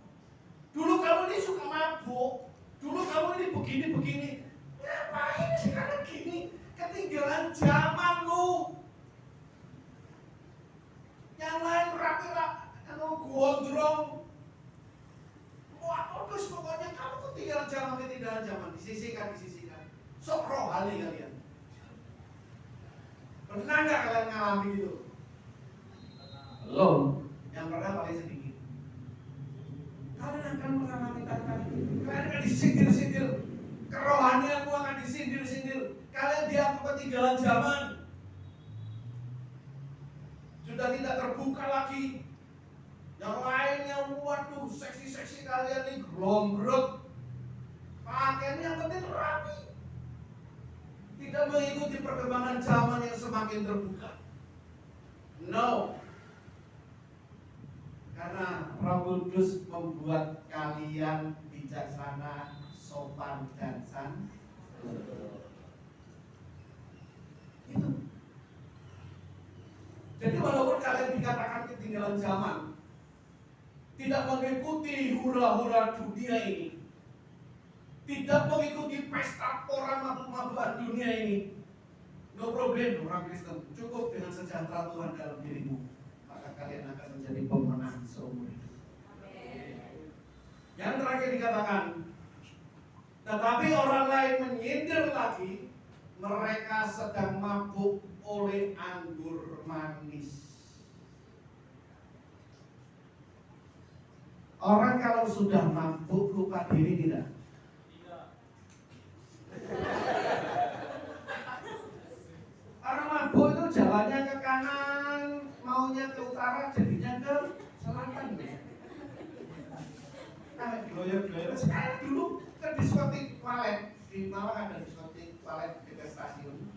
Dulu kamu ini suka mabuk. Dulu kamu ini begini-begini. Ngapain sekarang gini? Ketinggalan zaman lu. Yang lain rapi-rapi, gondrong. Wah, terus pokoknya kamu ketinggalan zaman, ketinggalan zaman. Disisihkan. Sok rohani kalian. Pernah nggak kalian ngalami itu? Belum. Yang pernah paling sedikit. Kalian akan mengalami kali-kali. Kalian akan disindir-sindir. Kerohanianmu akan disindir-sindir. Kalian dianggap ketinggalan zaman. Sudah tidak terbuka lagi. Yang lainnya, waduh, seksi-seksi kalian ini glombrot. Pakaiannya yang penting rapi. Tidak mengikuti perkembangan zaman yang semakin terbuka. No. Karena Roh Kudus membuat kalian bijaksana, sopan dan santun. Itu. Jadi walaupun kalian dikatakan ketinggalan zaman, tidak mengikuti hura-hura dunia ini, tidak mengikuti pesta orang mabuk-mabukan dunia ini, no problem orang Kristen. Cukup dengan sejahtera Tuhan dalam dirimu, maka kalian akan menjadi pemenang seumur hidup. Yang terakhir dikatakan, tetapi orang lain menyindir lagi, mereka sedang mabuk oleh anggur manis. Orang kalau sudah mabuk lupa diri tidak? Tidak. Orang mabuk itu jalannya ke kanan, maunya ke utara, jadinya ke selatan. Nah, gloyor-gloyor sekarang dulu ke diskotik Walet, di Malang ada diskotik Walet dekat stasiun.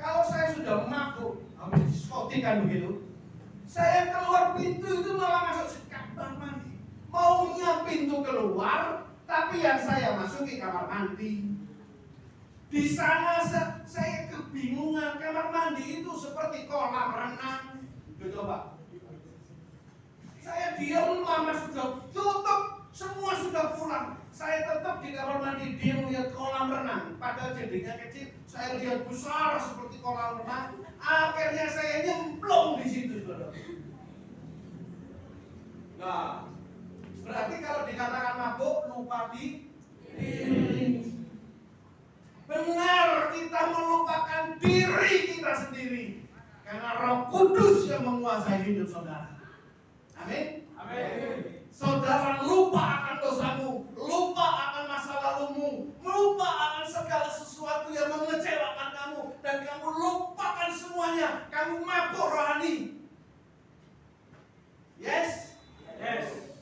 Kalau saya sudah mabuk, habis diskotik kan begitu, saya keluar pintu itu malah masuk kamar mandi. Maunya pintu keluar, tapi yang saya masuki kamar mandi. Di sana saya kebingungan, kamar mandi itu seperti kolam renang. Coba. Saya diam, mama sudah tutup, semua sudah pulang. Saya tetap di kamar mandi, dia melihat kolam renang. Padahal jadinya kecil, saya lihat besar seperti kolam renang. Akhirnya saya nyemplung di situ, saudara. Nah, berarti kalau dikatakan mabuk, lupa diri. Benar, kita melupakan diri kita sendiri. Karena Roh Kudus yang menguasai hidup saudara. Amin. Amin. Saudara lupa akan dosamu, lupa akan masa lalumu, lupa akan segala sesuatu yang mengecewakan kamu, dan kamu lupakan semuanya. Kamu mabuk rohani. Yes? Yes.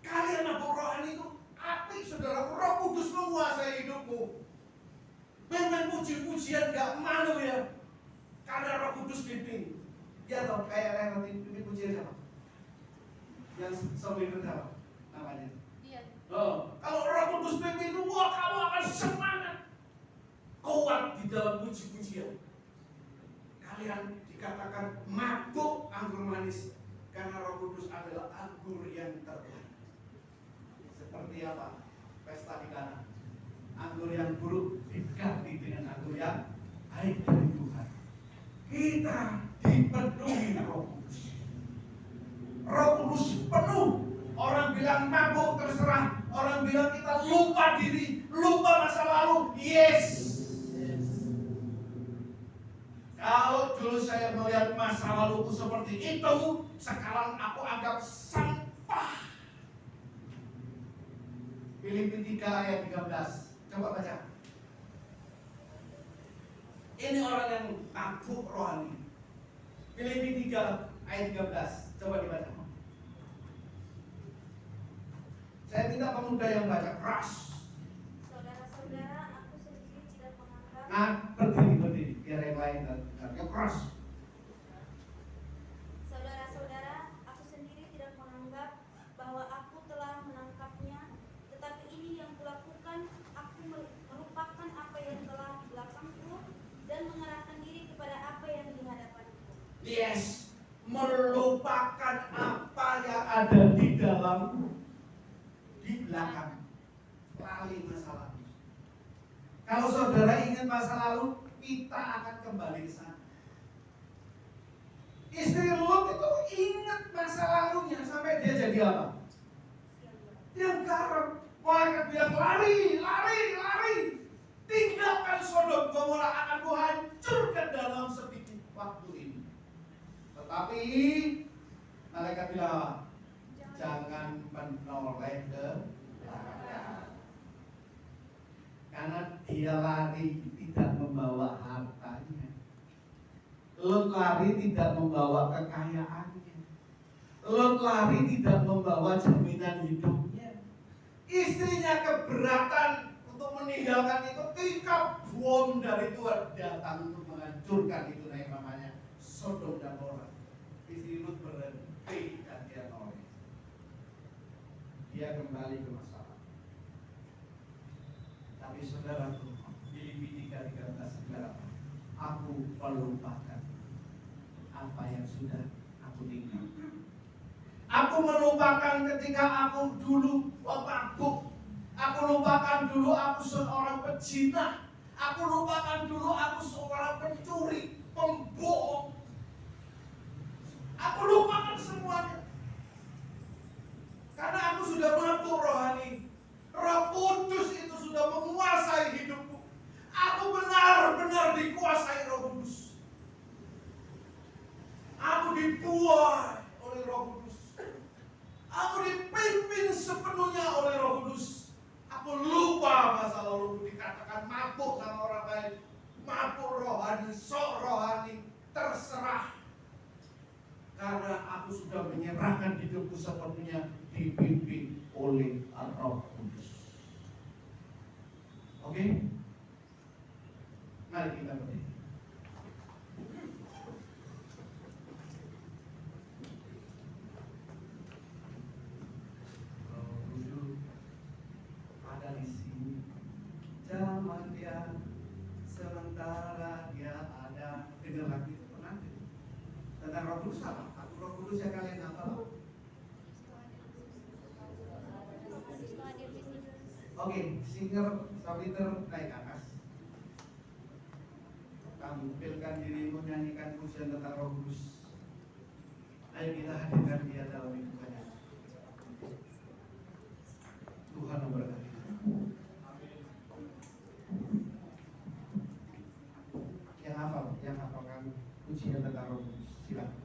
Kalian mabuk rohani itu apik, saudara. Roh Kudus menguasai hidupmu. Memang puji-pujian gak malu ya, karena Roh Kudus pimpin. Ya toh, kayak yang nanti pimpin pujian siapa? Yang semimpin siapa namanya? Iya. Oh, kalau Roh Kudus pimpin, wah kamu akan semangat, kuat di dalam puji-pujian. Kalian dikatakan mabuk anggur manis karena Roh Kudus adalah anggur yang terbaik. Seperti apa? Pesta di Kana. Anggur yang buruk diganti dengan anggur yang baik dari Tuhan. Kita dipenuhi Roh Kudus. Roh Kudus penuh. Orang bilang mabuk terserah. Orang bilang kita lupa diri, lupa masa lalu. Yes. Kalau dulu saya melihat masa laluku seperti itu, sekarang aku anggap sampah. Filipi 3 ayat 13. Coba baca. Ini orang yang mabuk rohani. Filipi 3 ayat 13. Coba dibaca. Saya minta pemuda yang baca keras. Saudara-saudara, aku sendiri tidak menganggap Nah, berdiri biar yang lain dengarnya keras. Saudara-saudara, aku sendiri tidak menganggap bahwa aku telah menangkapnya, tetapi ini yang kulakukan, aku melupakan apa yang telah di belakangku dan mengerahkan diri kepada apa yang di hadapanku. Yes, melupakan apa yang ada di dalammu, di belakang, lali masa lalu. Kalau saudara ingat masa lalu, kita akan kembali ke sana. Istri Lot itu ingat masa lalunya sampai dia jadi apa? Dia garap. Malaikat bilang lari. Tinggalkan Sodom Gomora, akan kuhancurkan dalam sedikit waktu ini. Tetapi malaikat bilang apa? Jangan menoleh ke belakang. Karena dia lari tidak membawa hartanya. Lot lari tidak membawa kekayaannya. Lot lari tidak membawa jaminan hidupnya. Istrinya keberatan untuk meninggalkan itu ketika bom dari Tuhan datang untuk menghancurkan itu, yang namanya Sodom dan Gomora. Istri Lot berhenti dan dia noleh. Dia kembali ke masa lalu. Tapi saudaraku, Filipi 3:13 bilang, aku melupakan apa yang sudah aku tinggalkan. Aku melupakan ketika aku dulu mabuk. Aku lupakan dulu aku seorang pezina. Aku lupakan dulu aku seorang pencuri, pembohong. Aku lupakan semuanya. Karena aku sudah mabuk rohani. Roh Kudus itu sudah menguasai hidupku. Aku benar-benar dikuasai Roh Kudus. Aku dibuai oleh Roh Kudus. Aku dipimpin sepenuhnya oleh Roh Kudus. Aku lupa masa lalu dikatakan mabuk sama orang lain. Mabuk rohani, sok rohani, terserah. Karena aku sudah menyerahkan hidupku sepenuhnya dipimpin oleh Roh Kudus. Oke? Mari kita berdiri. Roh Kudus ada di sini. Zaman dia, sementara dia ada. Dengar lagu itu pernah? Tentang Roh Kudus apa? Aku Roh Kudus yang kalian hafal. Oke, singer soliter naik atas. Tampilkan dirimu, nyanyikan pujian tentang Roh Kudus. Ayo kita hadirkan dia dalam hidup kita. Tuhan memberkati. Yang hafalkan pujian tentang Roh Kudus. Silakan.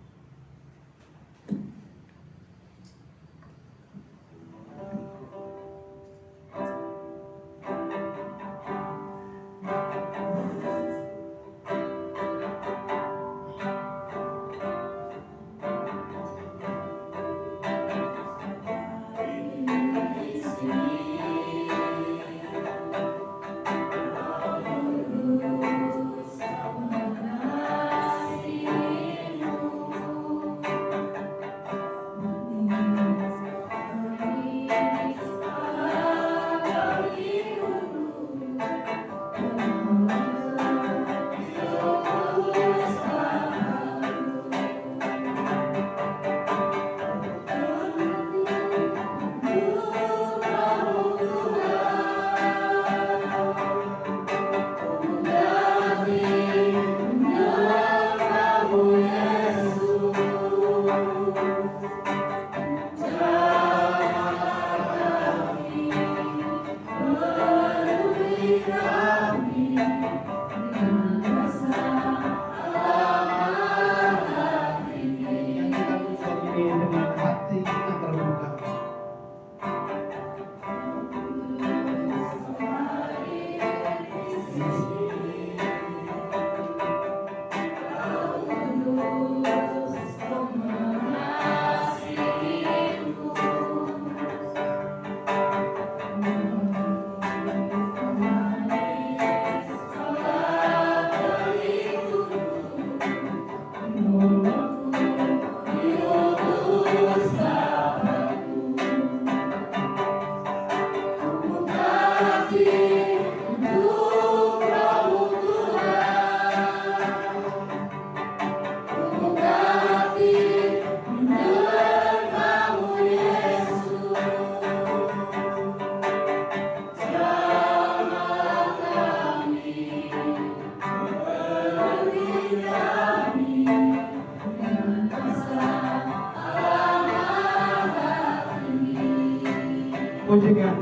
Pujikan.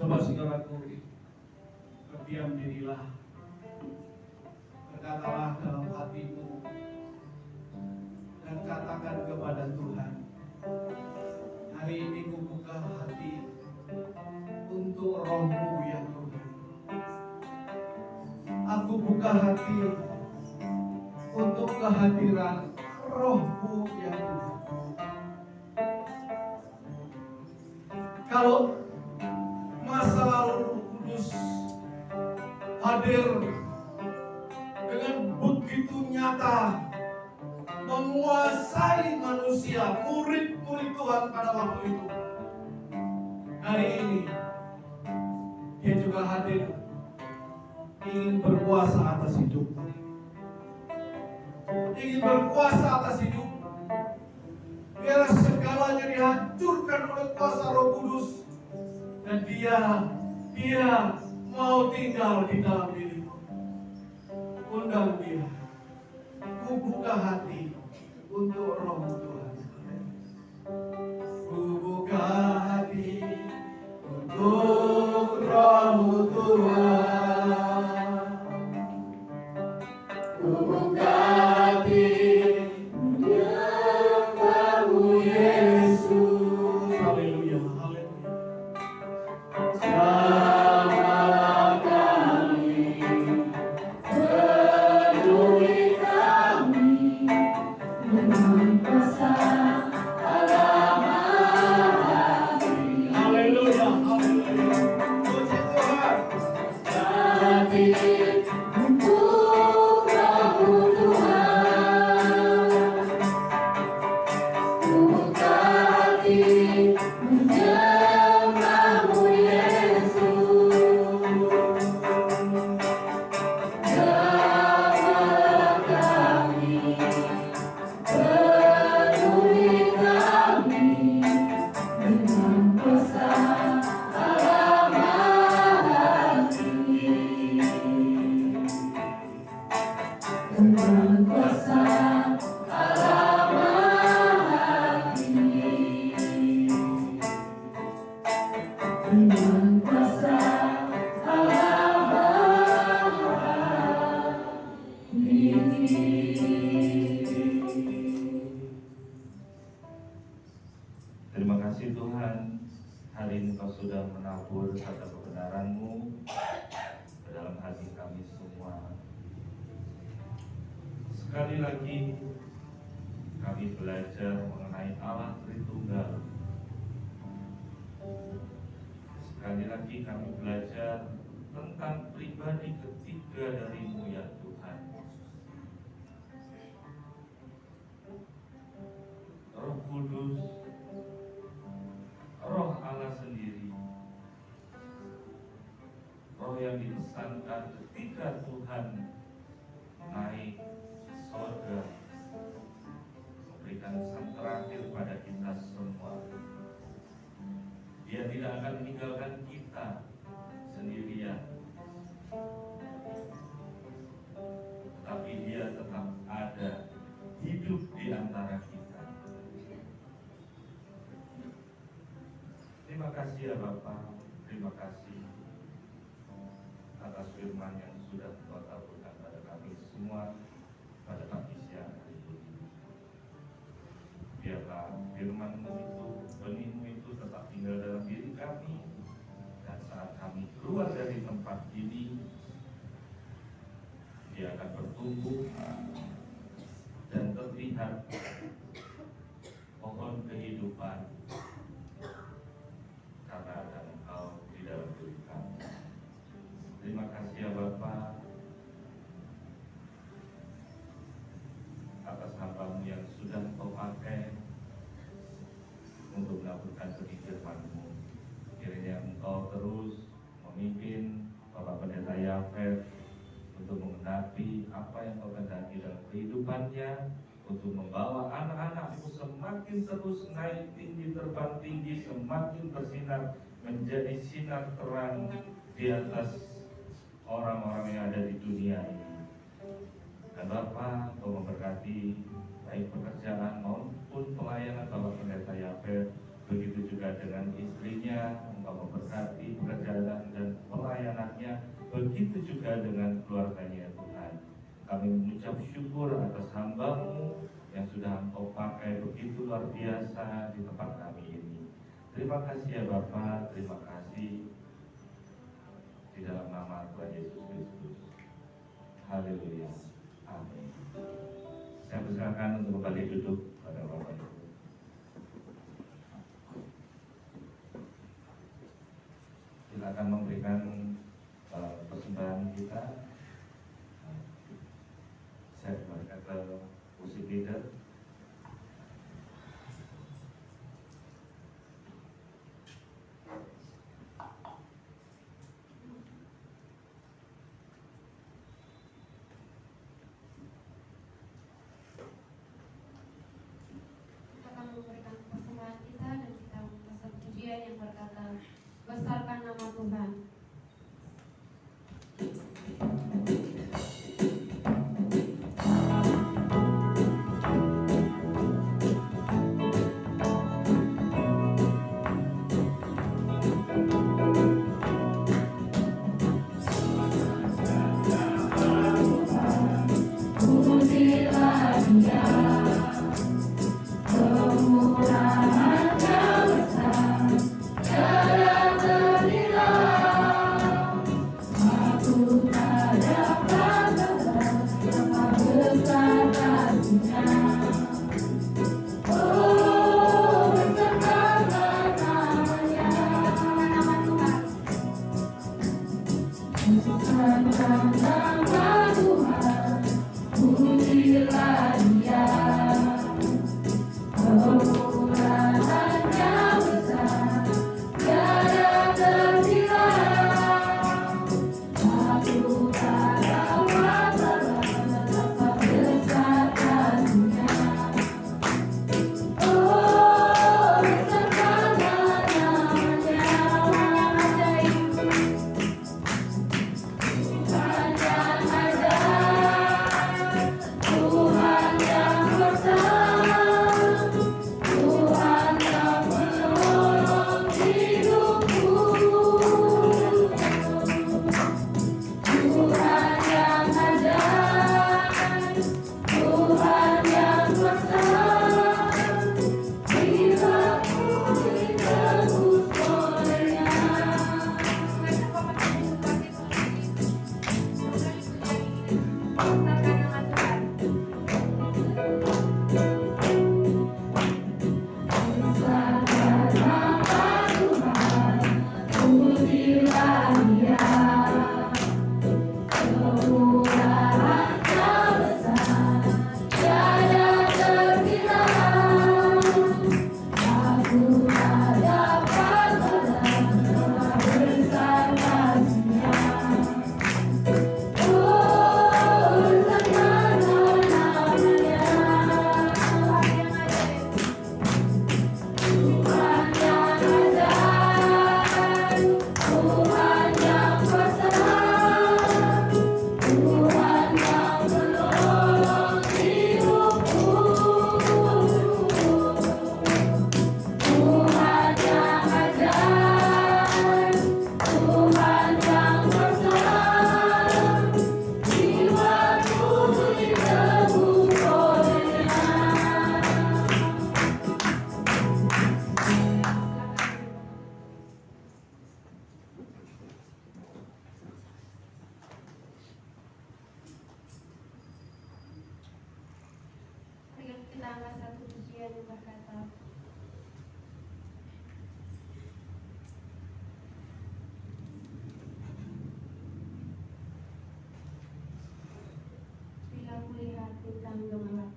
Coba saudaraku, berdiam dirilah, berkatalah dalam hatimu, dan katakan kepada Tuhan, hari ini kubuka hati untuk rohmu yang Tuhan. Aku buka hati untuk kehadiran rohmu yang Tuhan. Kalau masa lalu Roh Kudus hadir dengan begitu nyata, menguasai manusia, murid-murid Tuhan pada waktu itu. Hari ini dia juga hadir, ingin berkuasa atas hidup, ingin berkuasa atas hidup. Biarlah segalanya dihancurkan oleh kuasa Roh Kudus, dan dia mau tinggal di dalam dirimu. Undang dia, ku buka hati untuk roh Tuhan. Ku buka hati untuk roh Tuhan. Ku buka hati untuk Yesus. Haleluya, haleluya. Jamalah kami, penuhi kami dengan kuasa alam hati. Haleluya, haleluya. Puji Tuhan. Hati untuk Roh Tuhan. Buka hati menjamahmu Yesus. Jamalah kami, penuhi kami dengan kuasa alam hati. Dengan kuasa alam hati. Dengan kuasa alam hati. Terima kasih Tuhan, hari ini Kau sudah menabur kata kebenaran-Mu ke dalam hati kami semua. Sekali lagi kami belajar mengenai Allah Tritunggal. Sekali lagi kami belajar tentang pribadi ketiga dari-Mu ya Tuhan. Roh Kudus, Roh Allah sendiri, Roh yang dipesankan ketika Tuhan naik ke surga, memberikan pesan terakhir pada kita semua. Dia tidak akan meninggalkan kita sendirian, tetapi Dia tetap ada, hidup di antara kita. Terima kasih ya Bapak, terima kasih atas firman yang sudah Kau taburkan pada kami semua pada pagi siang hari ini. Biarlah firman-Mu itu, benih-Mu itu tetap tinggal dalam diri kami, dan saat kami keluar dari tempat ini, dia akan bertumbuh dan terlihat pohon kehidupan karena ada Engkau di dalam diri kami. Terima kasih ya Bapa atas hamba-Mu yang sudah Kau pakai untuk melakukan studi firman-Mu. Kiranya Engkau terus memimpin Bapak Pendeta Yafet untuk menggenapi apa yang Kau kehendaki dalam kehidupannya, untuk membawa anak-anak-Mu semakin terus naik tinggi, terbang tinggi, semakin bersinar, menjadi sinar terang di atas orang-orang yang ada di dunia ini. Dan Bapa, Kau memberkati baik pekerjaan maupun pelayanan Bapak Pendeta Yafet, begitu juga dengan istrinya. Engkau memberkati pekerjaan dan pelayanannya, begitu juga dengan keluarganya, Tuhan. Kami mengucap syukur atas hamba-Mu yang sudah Engkau pakai begitu luar biasa di tempat kami ini. Terima kasih ya Bapa, terima kasih di dalam nama Tuhan Yesus Kristus. Haleluya. Amin. Saya persilakan untuk kembali duduk pada Bapak Ibu. Silakan memberikan persembahan kita. Saya kembalikan ke musik leader. Kita akan memberikan persembahan kita dan kita mempesan pujian yang berkata, besarkan nama Tuhan. Kita angkat satu pujian yang berkata, bila kulihat bintang gemerlap.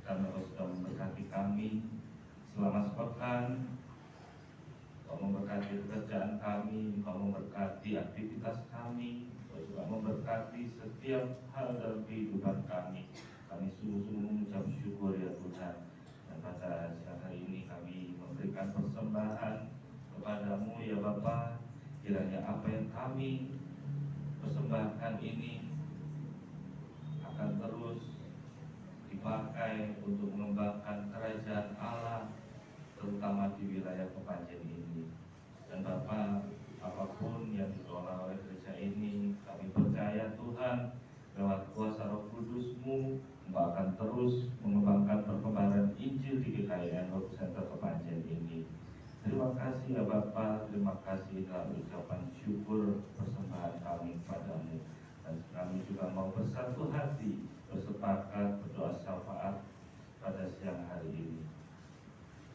karena Engkau sudah memberkati kami selama sepekan. Engkau memberkati pekerjaan kami, Engkau memberkati aktivitas kami, Engkau juga memberkati setiap hal dalam kehidupan kami. Kami sungguh-sungguh mengucap syukur ya Tuhan. Dan pada siang hari ini kami memberikan persembahan kepadamu ya Bapa. Kiranya apa yang kami persembahkan ini akan terus dipakai untuk mengembangkan kerajaan Allah, terutama di wilayah Kepanjen ini. Dan Bapa, apapun yang dikelola oleh gereja ini, kami percaya Tuhan lewat kuasa Roh Kudus-Mu, Engkau akan terus mengembangkan perkembangan Injil di GKIN Hope Center Kepanjen ini. Terima kasih ya Bapa, terima kasih dalam ucapan syukur persembahan kami kepadamu. Dan kami juga mau bersatu hati, bersepakat berdoa syafaat pada siang hari ini.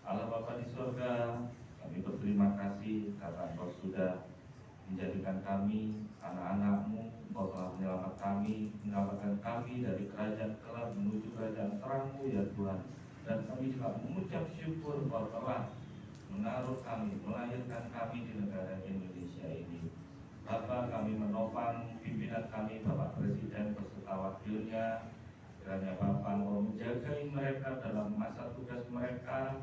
Allah Bapa di surga, kami berterima kasih karena Engkau sudah menjadikan kami anak-anak-Mu. Engkau telah menyelamatkan kami dari kerajaan gelap menuju kerajaan terang-Mu ya Tuhan. Dan kami juga mengucap syukur Engkau telah menaruh kami, melahirkan kami di negara Indonesia ini. Bapa, kami menopang pimpinan kami, Bapak Presiden beserta wakilnya. Kiranya Bapa Engkau menjagai mereka dalam masa tugas mereka.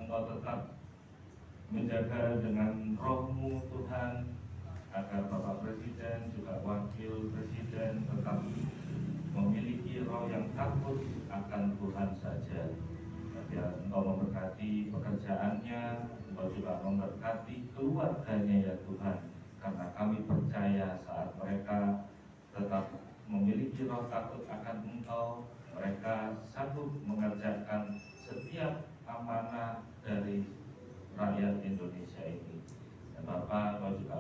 Engkau tetap menjaga dengan Roh-Mu Tuhan, agar Bapak Presiden juga Wakil Presiden tetap memiliki roh yang takut akan Tuhan saja. Ya, Engkau memberkati pekerjaannya, Engkau juga memberkati keluarganya ya Tuhan. Karena kami percaya saat mereka tetap memiliki roh takut akan Engkau, mereka sanggup mengerjakan setiap amanah dari rakyat Indonesia ini. Dan Bapak, Engkau juga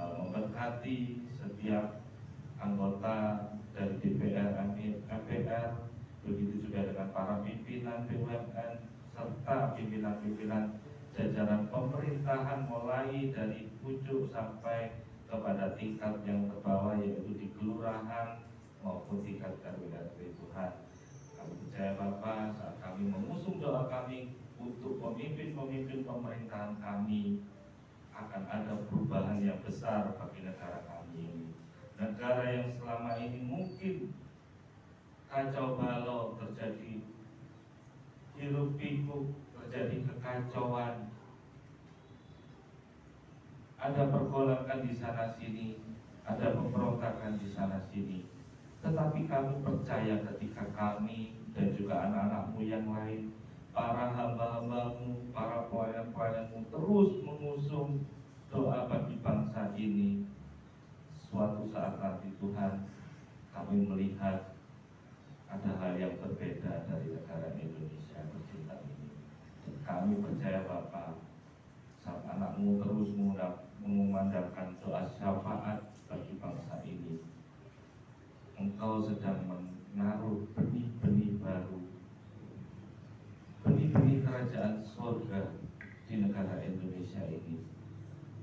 memberkati setiap anggota dari DPR, MPR, begitu juga dengan para pimpinan BUMN serta pimpinan-pimpinan jajaran pemerintahan mulai dari pucuk sampai kepada tingkat yang terbawah, yaitu di kelurahan maupun tingkat RW Tuhan. Kami percaya Bapa, saat kami mengusung doa kami untuk pemimpin-pemimpin pemerintahan kami, akan ada perubahan yang besar bagi negara kami ini. Negara yang selama ini mungkin kacau balau terjadi, hiruk pikuk kekacauan, ada pergolakan di sana sini, ada pemberontakan di sana sini. Tetapi kami percaya ketika kami dan juga anak-anakmu yang lain, para hamba-hambamu, para pelayan-pelayanmu terus mengusung doa bagi bangsa ini, suatu saat nanti Tuhan, kami melihat ada hal yang berbeda dari negara Indonesia tercinta ini. Kami percaya Bapa, saat anakmu terus mengumandangkan doa syafaat bagi bangsa ini, Engkau sedang menaruh benih-benih baru, benih-benih kerajaan surga di negara Indonesia ini.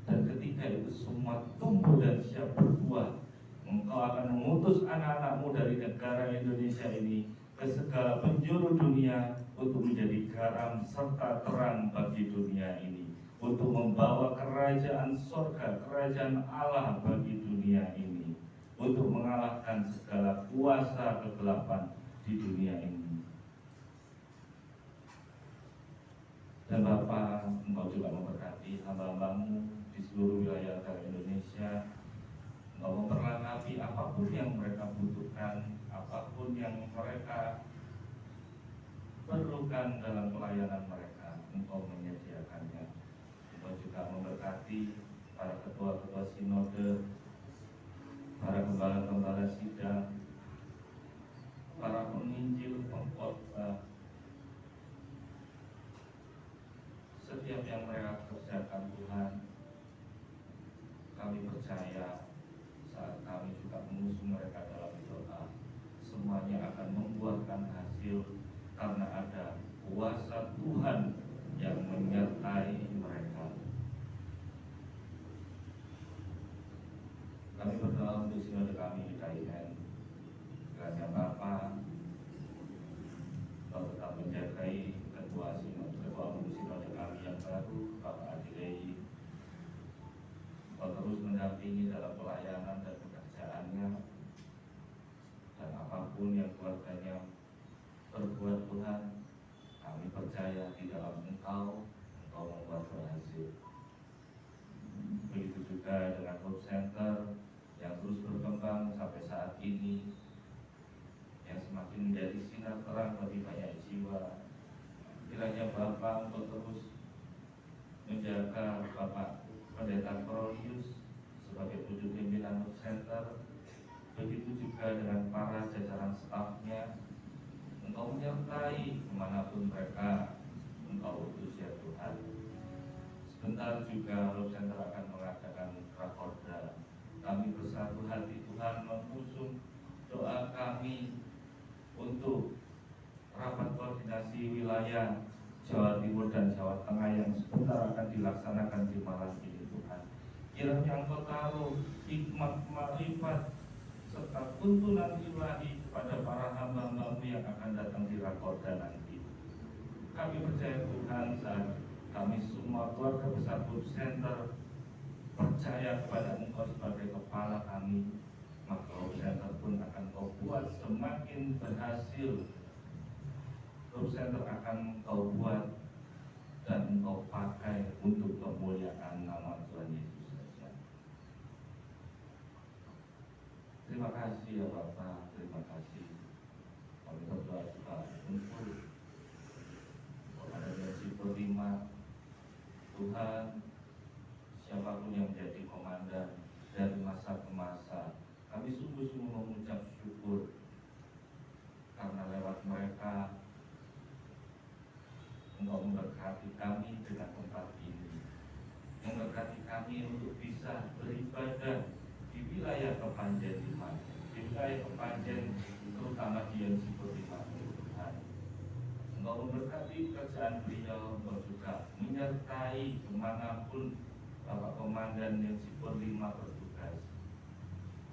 Dan ketika itu semua tumbuh dan siap berbuah, Engkau akan mengutus anak-anakmu dari negara Indonesia ini ke segala penjuru dunia untuk menjadi garam serta terang bagi dunia ini, untuk membawa kerajaan surga, kerajaan Allah bagi dunia ini, untuk mengalahkan segala kuasa kegelapan di dunia ini. Dan Bapa, Engkau juga memberkati hamba-hambamu di seluruh wilayah negara Indonesia. Engkau memperlengkapi apapun yang mereka butuhkan, apapun yang mereka perlukan dalam pelayanan mereka, Engkau menyediakannya. Engkau juga memberkati para ketua-ketua sinode, para gembala-gembala sidang, para penginjil, pengkhotbah, setiap yang mereka kerjakan Tuhan, kami percaya saat kami juga mengusung mereka dalam doa, semuanya akan membuahkan hasil karena ada kuasa Tuhan yang menyertai mereka. Kami berdoa untuk sinode kami di KIN, kiranya Bapa, Kau tetap menjagai ketua umum sinode kami yang baru, Bapak Adilei. Kau terus mendampingi dalam pelayanan dan pekerjaannya, dan apapun yang keluarganya berbuat Tuhan, kami percaya di dalam Engkau membuat berhasil. Begitu juga dengan Hope Center yang terus berkembang sampai saat ini, yang semakin menjadi sinar terang bagi banyak jiwa. Kiranya Bapak untuk terus menjaga Bapak Pendeta Cornelius sebagai wujud pimpinan Hope Center. Begitu juga dengan para jajaran stafnya. Engkau menyertai kemanapun mereka Engkau utus ya Tuhan. Sebentar juga Hope Center akan mengadakan rakorda. Kami bersatu hati Tuhan mengusung doa kami untuk rapat koordinasi wilayah Jawa Timur dan Jawa Tengah yang sebentar akan dilaksanakan di malam ini Tuhan. Kiranya Engkau taruh hikmat, makrifat, serta tuntunan ilahi kepada para hamba-hambamu yang akan datang di rakorda nanti. Kami percaya Tuhan saat kami semua keluarga besar Hope Center percaya kepada Engkau sebagai kepala kami, maka Hope Center pun akan Kau buat semakin berhasil. Hope Center akan Kau buat dan Engkau pakai untuk kemuliaan nama Tuhan Yesus saja. Terima kasih ya Bapak, terima kasih. Kami berdoa juga untuk kepada Yesus berlima Tuhan, siapapun yang menjadi komandan dari masa ke masa, kami sungguh-sungguh mengucap syukur karena lewat mereka Engkau memberkati kami dengan tempat ini, memberkati kami untuk bisa beribadah di wilayah Kepanjen Lima, di wilayah Kepanjen terutama di Yensipur Lima Tuhan. Engkau memberkati kerjaan beliau, Engkau juga menyertai kemanapun Bapak Komandan Yensipur Lima bertugas.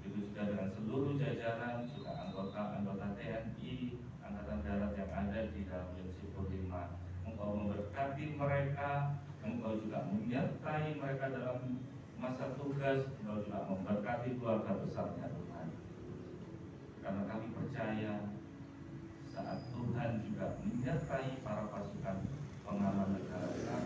Itu juga dengan seluruh jajaran, juga anggota TNI, Angkatan Darat yang ada di dalam Yensipur Lima. Engkau memberkati mereka, Engkau juga menyertai mereka dalam masa tugas, Engkau juga memberkati keluarga besarnya Tuhan. Karena kami percaya saat Tuhan juga menyertai para pasukan pengaman negara kami,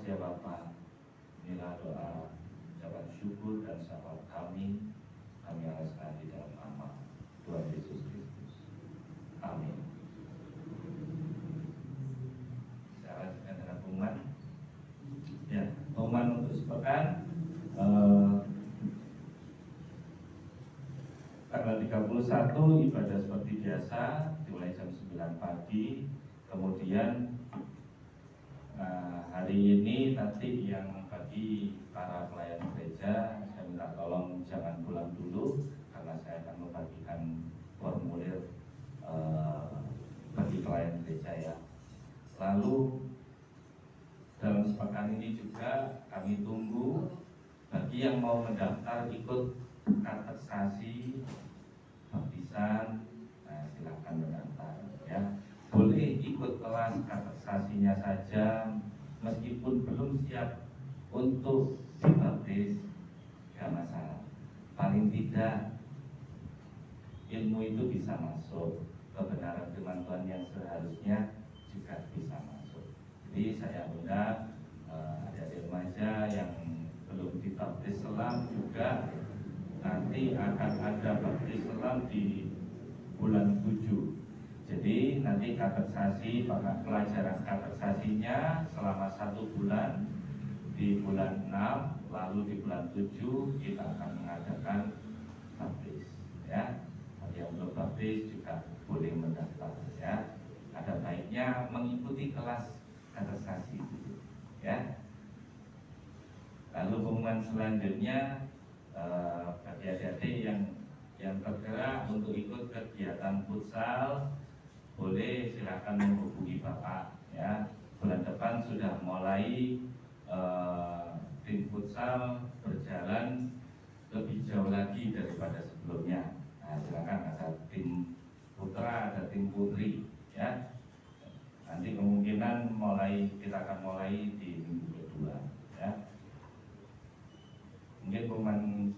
kasih ya Bapa, inilah doa ucapan syukur dan syafaat kami alaskan di dalam nama Tuhan Yesus Kristus. Amin. Saya lanjutkan dengan pengumuman. Ya, pengumuman untuk sepekan. Tanggal 31 ibadah seperti biasa dimulai jam 9 pagi. Kemudian hari ini nanti yang bagi para pelayan gereja saya minta tolong jangan pulang dulu karena saya akan membagikan formulir bagi pelayan gereja ya. Lalu dalam sepekan ini juga kami tunggu bagi yang mau mendaftar ikut kateksasi baptisan, nah silakan mendaftar ya. Boleh ikut kelas kateksasinya saja meskipun belum siap untuk dibaptis, gak masalah. Paling tidak ilmu itu bisa masuk, kebenaran firman Tuhan yang seharusnya juga bisa masuk. Jadi saya undang adik-adik remaja yang belum dibaptis selam juga nanti akan ada baptis selam di bulan 7. Jadi nanti kateksasi, pelajaran kateksasinya selama 1 bulan di bulan 6, lalu di bulan 7 kita akan mengadakan baptis ya. Yang belum baptis juga boleh mendaftar ya. Ada baiknya mengikuti kelas kateksasi itu ya. Lalu pengumuman selanjutnya bagi adik-adik yang tergerak untuk ikut kegiatan futsal boleh silakan menghubungi Bapak ya. Bulan depan sudah mulai tim futsal berjalan lebih jauh lagi daripada sebelumnya. Nah, silakan ada tim putra, ada tim putri ya. Nanti kemungkinan kita akan mulai di minggu kedua ya. Mungkin pengumuman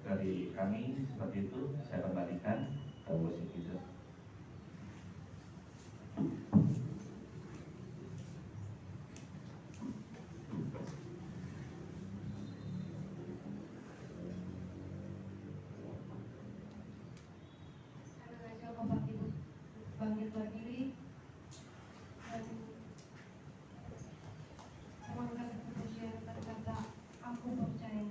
dari kami seperti itu. Saya kembalikan ke musik itu. Saya mengajak Bapak Ibu bangkit berdiri dan mengangkat pujian berkata, aku percaya.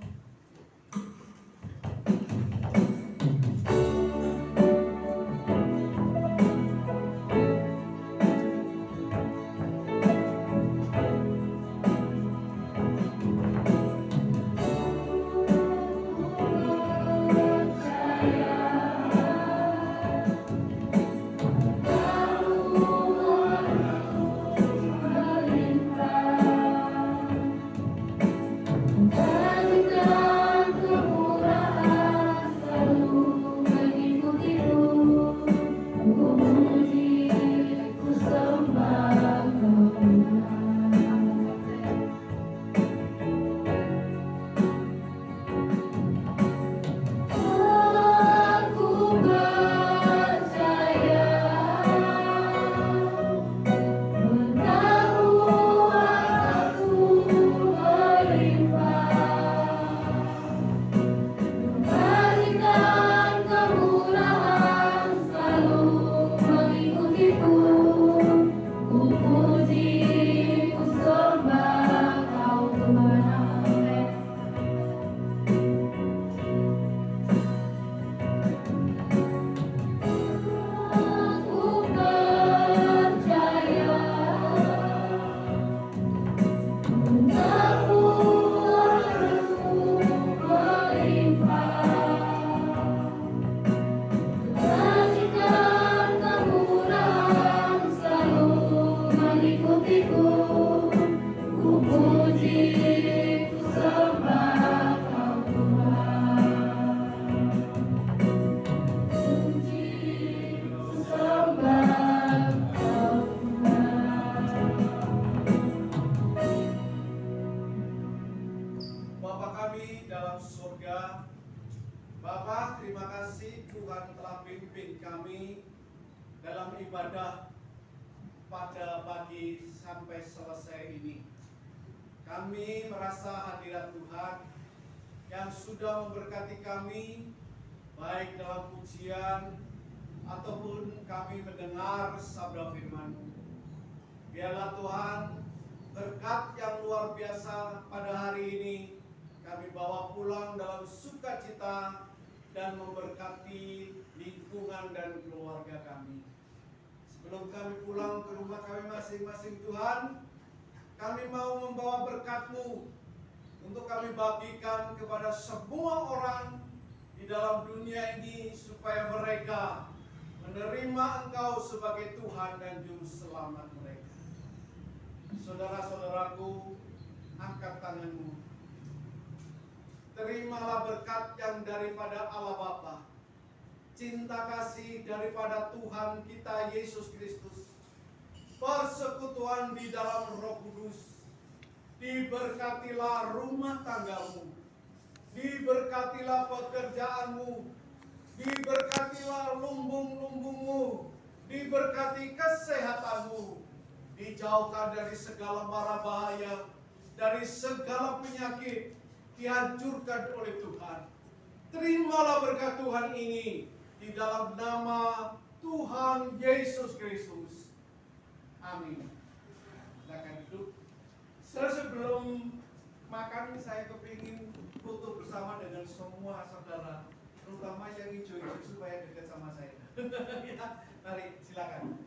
Bapak, terima kasih Tuhan telah pimpin kami dalam ibadah pada pagi sampai selesai ini. Kami merasa hadirat Tuhan yang sudah memberkati kami, baik dalam pujian ataupun kami mendengar sabda firman-Mu. Biarlah Tuhan, berkat yang luar biasa pada hari ini kami bawa pulang dalam sukacita dan memberkati lingkungan dan keluarga kami. Sebelum kami pulang ke rumah kami masing-masing, Tuhan, kami mau membawa berkat-Mu untuk kami bagikan kepada semua orang di dalam dunia ini supaya mereka menerima Engkau sebagai Tuhan dan Juru Selamat mereka. Saudara-saudaraku, angkat tanganmu. Terimalah berkat yang daripada Allah Bapa, cinta kasih daripada Tuhan kita Yesus Kristus, persekutuan di dalam Roh Kudus. Diberkatilah rumah tanggamu, diberkatilah pekerjaanmu, diberkatilah lumbung-lumbungmu, diberkati kesehatanmu, dijauhkan dari segala mara bahaya, dari segala penyakit, dihancurkan oleh Tuhan. Terimalah berkat Tuhan ini di dalam nama Tuhan Yesus Kristus. Amin. Silakan duduk. Sebelum makan saya kepingin foto bersama dengan semua saudara, terutama yang hijau-hijau supaya dekat sama saya. Ya, mari silakan.